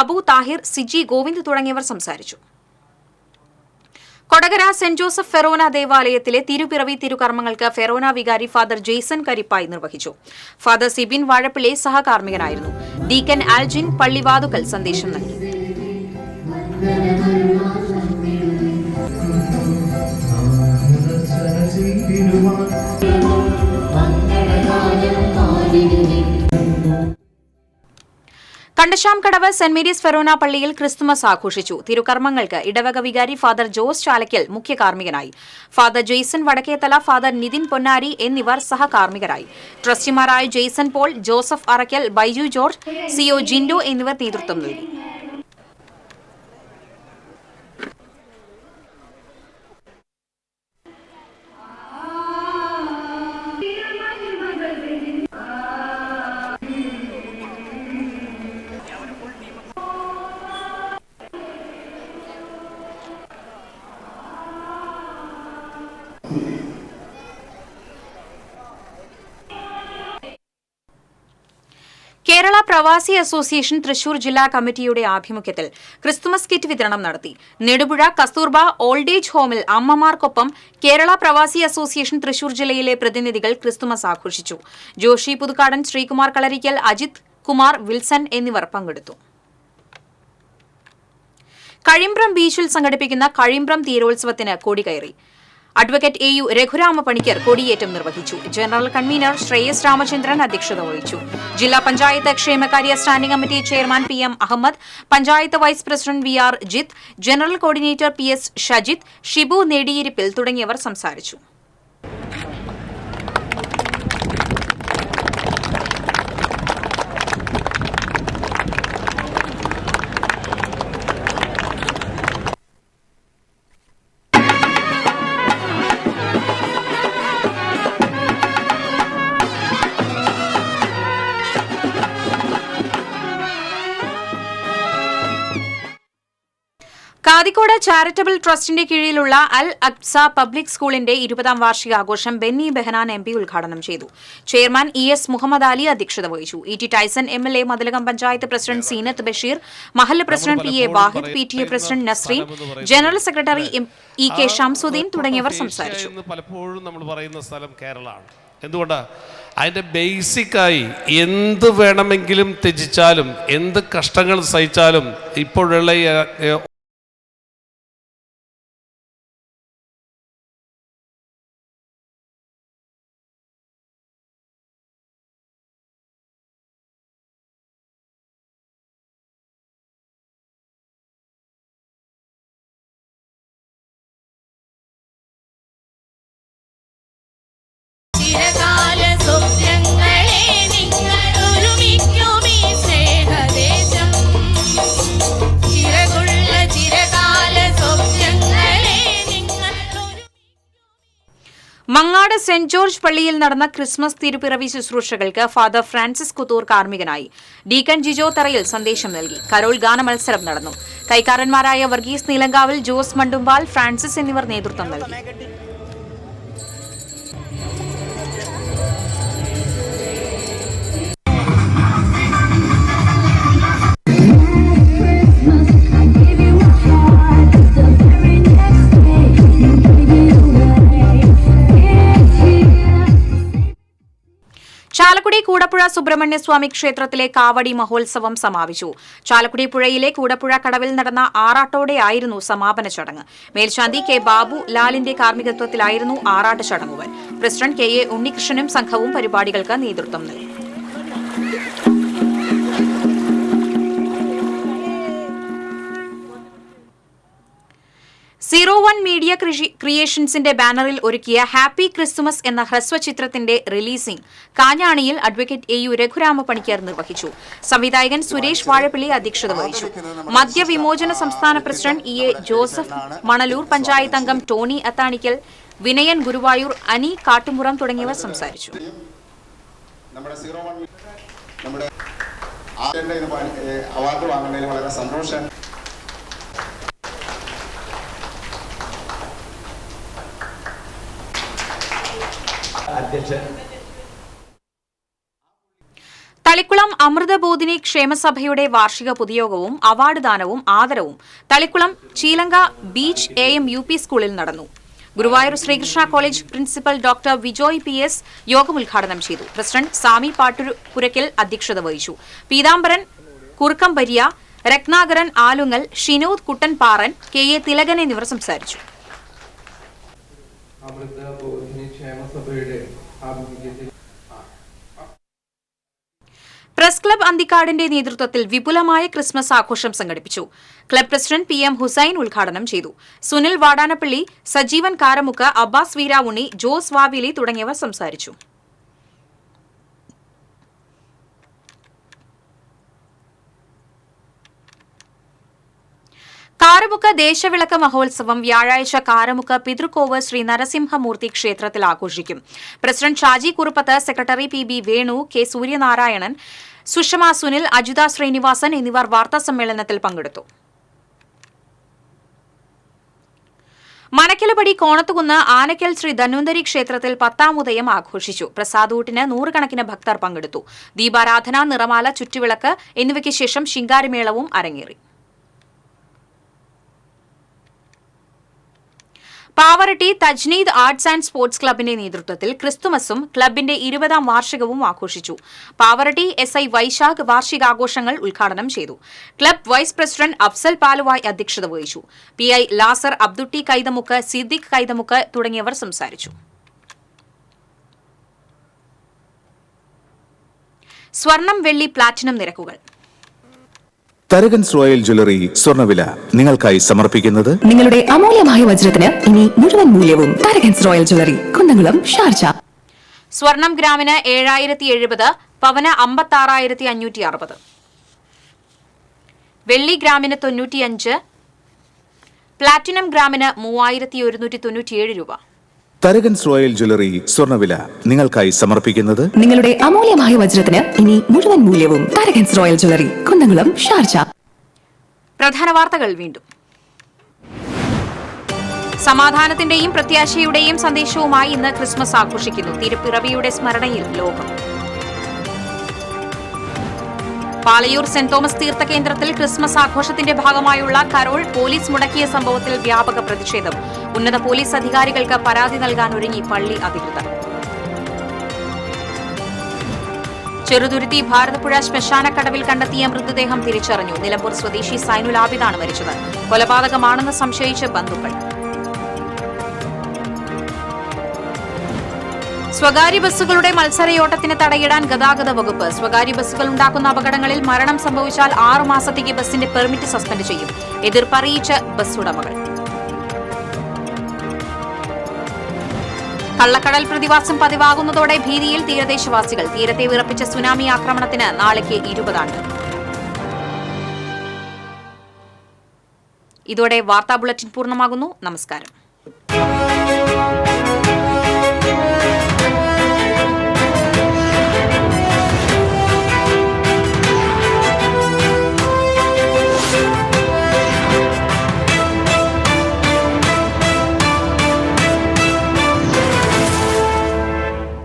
അബു താഹിർ, സിജി ഗോവിന്ദ് തുടങ്ങിയവർ സംസാരിച്ചു. കൊടകര സെന്റ് ജോസഫ് ഫെറോന ദേവാലയത്തിലെ തിരുപ്പിറവി തിരുകർമ്മങ്ങൾക്ക് ഫെറോന വികാരി ഫാദർ ജെയ്സൺ കരിപ്പായി നിർവഹിച്ചു. ഫാദർ സിബിൻ വാഴപ്പിള്ളി സഹകാർമ്മികനായിരുന്നു. ഡീക്കൻ ആൽജിൻ പള്ളിവാതുക്കൽ സന്ദേശം നൽകി. കണ്ടശാംകടവ് സെന്റ് മേരീസ് ഫെറോന പള്ളിയിൽ ക്രിസ്തുമസ് ആഘോഷിച്ചു. തിരുകർമ്മങ്ങൾക്ക് ഇടവക വികാരി ഫാദർ ജോസ് ചാലക്കൽ മുഖ്യ കാർമ്മികനായി. Father Jaison Vadakkethala, father Nithin Ponnari എന്നിവർ സഹകാർമ്മികരായി. ട്രസ്റ്റിമാരായ Jaison Paul, Joseph Arakkal, Baiju George, CO Jindo എന്നിവർ നേതൃത്വം നൽകി. കേരള പ്രവാസി അസോസിയേഷൻ തൃശൂർ ജില്ലാ കമ്മിറ്റിയുടെ ആഭിമുഖ്യത്തിൽ ക്രിസ്തുമസ് കിറ്റ് വിതരണം നടത്തി. നെടുപുഴ കസ്തൂർബ ഓൾഡ് ഏജ് ഹോമിൽ അമ്മമാർക്കൊപ്പം കേരള പ്രവാസി അസോസിയേഷൻ തൃശൂർ ജില്ലയിലെ പ്രതിനിധികൾ ക്രിസ്തുമസ് ആഘോഷിച്ചു. ജോഷി പുതുക്കാടൻ, ശ്രീകുമാർ കളരിക്കൽ, അജിത് കുമാർ, വിൽസൺ എന്നിവർ പങ്കെടുത്തു. കഴിമ്പ്രം ബീച്ചിൽ സംഘടിപ്പിക്കുന്ന കഴിമ്പ്രം തീരോത്സവത്തിന് കൊടികയറി. അഡ്വക്കേറ്റ് AU രഘുരാമ പണിക്കർ കൊടിയേറ്റം നിർവഹിച്ചു. ജനറൽ കൺവീനർ ശ്രേയസ് രാമചന്ദ്രൻ അധ്യക്ഷത വഹിച്ചു. ജില്ലാ പഞ്ചായത്ത് ക്ഷേമകാര്യ standing committee chairman PM Ahammed, panchayat vice president VR Jith, general coordinator PS Shajith, Shibu Nediyirippil തുടങ്ങിയവർ സംസാരിച്ചു. കാതിക്കോട് ചാരിറ്റബിൾ ട്രസ്റ്റിന്റെ കീഴിലുള്ള അൽ അക്സ പബ്ലിക് സ്കൂളിന്റെ 20ാം വാർഷികാഘോഷം ബെന്നി ബെഹനാൻ MP ഉദ്ഘാടനം ചെയ്തു. ചെയർമാൻ ES മുഹമ്മദ് അലി അധ്യക്ഷത വഹിച്ചു. ET Tyson MLA, Mathilakam panchayat president Seenath Basheer, മഹല്ല് president PA Wahid, PTA president Nasreen, general secretary EK Shamsuddin തുടങ്ങിയവർ സംസാരിച്ചു. പലപ്പോഴും നമ്മൾ പറയുന്ന സ്ഥലം കേരളമാണ്. എന്തുകൊണ്ടാണ്? അതിൻ്റെ ബേസിക്കായി എന്ത് വേണമെങ്കിലും ത്യജിച്ചാലും എന്ത് കഷ്ടങ്ങൾ സഹിച്ചാലും ഇപ്പോഴുള്ള മങ്ങാട് സെന്റ് ജോർജ് പള്ളിയിൽ നടന്ന ക്രിസ്മസ് തിരുപ്പിറവി ശുശ്രൂഷകൾക്ക് ഫാദർ ഫ്രാൻസിസ് കുത്തൂർ കാർമ്മികനായി. ഡീക്കൻ ജിജോ തറയിൽ സന്ദേശം നൽകി. കരോൾ ഗാന മത്സരം നടന്നു. കൈക്കാരന്മാരായ വർഗീസ് നീലങ്കാവിൽ, ജോസ് മണ്ടുമ്പാൽ, ഫ്രാൻസിസ് എന്നിവർ നേതൃത്വം നൽകി. ചാലക്കുടി കൂടപ്പുഴ സുബ്രഹ്മണ്യസ്വാമി ക്ഷേത്രത്തിലെ കാവടി മഹോത്സവം സമാപിച്ചു. ചാലക്കുടി പുഴയിലെ കൂടപ്പുഴ കടവിൽ നടന്ന ആറാട്ടോടെയായിരുന്നു സമാപന ചടങ്ങ്. മേൽശാന്തി കെ ബാബു ലാലിന്റെ കാർമ്മികത്വത്തിലായിരുന്നു ആറാട്ട് ചടങ്ങുകൾ. പ്രസിഡന്റ് കെ എ ഉണ്ണികൃഷ്ണനും സംഘവും പരിപാടികൾക്ക് നേതൃത്വം നൽകി. 01 മീഡിയ ക്രിയേഷൻസിന്റെ ബാനറിൽ ഒരുക്കിയ ഹാപ്പി ക്രിസ്തുമസ് എന്ന ഹ്രസ്വചിത്രത്തിന്റെ റിലീസിംഗ് കാഞ്ഞാണിയിൽ advocate A U Raghurama Panicker നിർവഹിച്ചു. സംവിധായകൻ സുരേഷ് വാഴപ്പിള്ളി അധ്യക്ഷത വഹിച്ചു. മദ്യവിമോചന സംസ്ഥാന പ്രസിഡന്റ് E A Joseph, Manalur panchayat അംഗം ടോണി അത്താണിക്കൽ, വിനയൻ ഗുരുവായൂർ, അനി കാട്ടുമുറം തുടങ്ങിയവർ സംസാരിച്ചു. അവാർഡ് വാങ്ങുന്നതിൽ വളരെ സന്തോഷം. തളിക്കുളം അമൃതബോധിനി ക്ഷേമസഭയുടെ വാർഷിക പൊതുയോഗവും അവാർഡ് ദാനവും ആദരവും തളിക്കുളം ചീലങ്ക ബീച്ച് AM-UP സ്കൂളിൽ നടന്നു. Guruvayur Sreekrishna college principal doctor Vijoy PS യോഗം ഉദ്ഘാടനം ചെയ്തു. പ്രസിഡന്റ് സാമി പാട്ടുപുരയ്ക്കൽ അധ്യക്ഷത വഹിച്ചു. പീതാംബരൻ കുറുക്കംപരിയ, രത്നാകരൻ ആലുങ്ങൽ, ഷിനോദ് കുട്ടൻപാറൻ, KA തിലകൻ എന്നിവർ സംസാരിച്ചു. പ്രസ് ക്ലബ് അന്തിക്കാടിന്റെ നേതൃത്വത്തിൽ വിപുലമായ ക്രിസ്മസ് ആഘോഷം സംഘടിപ്പിച്ചു. ക്ലബ് പ്രസിഡന്റ് PM ഹുസൈൻ ഉദ്ഘാടനം ചെയ്തു. സുനിൽ വാടാനപ്പള്ളി, സജീവൻ കാരമുക്ക്, അബ്ബാസ് വീരാവുണ്ണി, ജോസ് വാവിലി തുടങ്ങിയവർ സംസാരിച്ചു. കാരമുക്ക് ദേശവിളക്ക് മഹോത്സവം വ്യാഴാഴ്ച കാരമുക്ക് പിതൃക്കോവ് ശ്രീ നരസിംഹമൂർത്തി ക്ഷേത്രത്തിൽ ആഘോഷിക്കും. President Shaji Kuruppath, secretary PB Venu, K Suryanarayanan, Sushama Sunil, Ajitha Srinivasan എന്നിവർ വാർത്താസമ്മേളനത്തിൽ പങ്കെടുത്തു. മനക്കലപടി കോണത്തുകുന്ന് ആനക്കൽ ശ്രീ ധന്വന്തരി ക്ഷേത്രത്തിൽ 10ാം ഉദയം ആഘോഷിച്ചു. പ്രസാദൂട്ടിന് 100 കണക്കിന് ഭക്തർ പങ്കെടുത്തു. ദീപാരാധന, നിറമാല, ചുറ്റുവിളക്ക് എന്നിവയ്ക്ക് ശേഷം ശിങ്കാരിമേളവും അരങ്ങേറി. പാവറട്ടി തജ്നീദ് ആർട്സ് ആൻഡ് സ്പോർട്സ് ക്ലബിന്റെ നേതൃത്വത്തിൽ ക്രിസ്തുമസും ക്ലബിന്റെ 20ാം വാർഷികവും ആഘോഷിച്ചു. പാവറട്ടി SI വൈശാഖ് വാർഷികാഘോഷങ്ങൾ ഉദ്ഘാടനം ചെയ്തു. Club vice president Afsal Paluvai അധ്യക്ഷത വഹിച്ചു. PI ലാസർ, അബ്ദുട്ടി കൈതമുക്ക്, സിദ്ദിഖ് കൈതമുക്ക് തുടങ്ങിയവർ സംസാരിച്ചു. സ്വർണം, വെള്ളി, പ്ലാറ്റിനം നിരക്കുകൾ. തരകൻസ് റോയൽ ജ്വല്ലറി സ്വർണ്ണവില നിങ്ങൾക്കായി സമർപ്പിക്കുന്നത് നിങ്ങളുടെ അമൂല്യമായ വജ്രത്തിന് ഇനി മുഴുവൻ മൂല്യവും Tharakans royal jewellery, Kunnamkulam, Sharjah. സ്വർണം ഗ്രാമിന് 7070, പവന് 56,560. വെള്ളി ഗ്രാമിന് 95, പ്ലാറ്റിനം ഗ്രാമിന് 3197 രൂപ. തരകൻസ് റോയൽ ജ്വല്ലറി സ്വർണ്ണവില നിങ്ങൾക്കായി സമർപ്പിക്കുന്നത് നിങ്ങളുടെ അമൂല്യമായ വജ്രത്തിന് ഇനി മുഴുവൻ മൂല്യവും Tharakans royal jewellery, Kunnamkulam, Sharjah. പ്രധാന വാർത്തകൾ വീണ്ടും. സമാധാനത്തിന്റെയും പ്രത്യാശയുടെയും സന്ദേശവുമായി ഇന്ന് ക്രിസ്മസ് ആഘോഷിക്കുന്നു. തിരുപ്പിറവിയുടെ സ്മരണയിൽ ലോകം. പാലയൂർ സെന്റ് തോമസ് തീർത്ഥ കേന്ദ്രത്തിൽ ക്രിസ്മസ് ആഘോഷത്തിന്റെ ഭാഗമായുള്ള കരോൾ പോലീസ് മുടക്കിയ സംഭവത്തിൽ വ്യാപക പ്രതിഷേധം. ഉന്നത പോലീസ് അധികാരികൾക്ക് പരാതി നൽകാൻ ഒരുങ്ങി പള്ളി അധികൃതർ. ചെറുതുരുത്തി ഭാരതപ്പുഴ ശ്മശാനക്കടവിൽ കണ്ടെത്തിയ മൃതദേഹം തിരിച്ചറിഞ്ഞു. നിലമ്പൂർ സ്വദേശി സൈനുൽ ആബിദാണ് മരിച്ചത്. കൊലപാതകമാണെന്ന് സംശയിച്ച് ബന്ധുക്കൾ. സ്വകാര്യ ബസ്സുകളുടെ മത്സരയോട്ടത്തിന് തടയിടാൻ ഗതാഗത വകുപ്പ്. സ്വകാര്യ ബസ്സുകൾ ഉണ്ടാക്കുന്ന അപകടങ്ങളിൽ മരണം സംഭവിച്ചാൽ 6 മാസത്തേക്ക് ബസിന്റെ പെർമിറ്റ് സസ്പെൻഡ് ചെയ്യും. എതിർപ്പറിയിച്ച് ബസ് ഉടമകൾ. കള്ളക്കടൽ പ്രതിഭാസം പതിവാകുന്നതോടെ ഭീതിയിൽ തീരദേശവാസികൾ. തീരത്തെ വിറപ്പിച്ച സുനാമി ആക്രമണത്തിന് നാളേക്ക് 20 ആണ്ട്. ഇതോടെ വാർത്താ ബുള്ളറ്റിൻ പൂർണ്ണമാകുന്നു. നമസ്കാരം.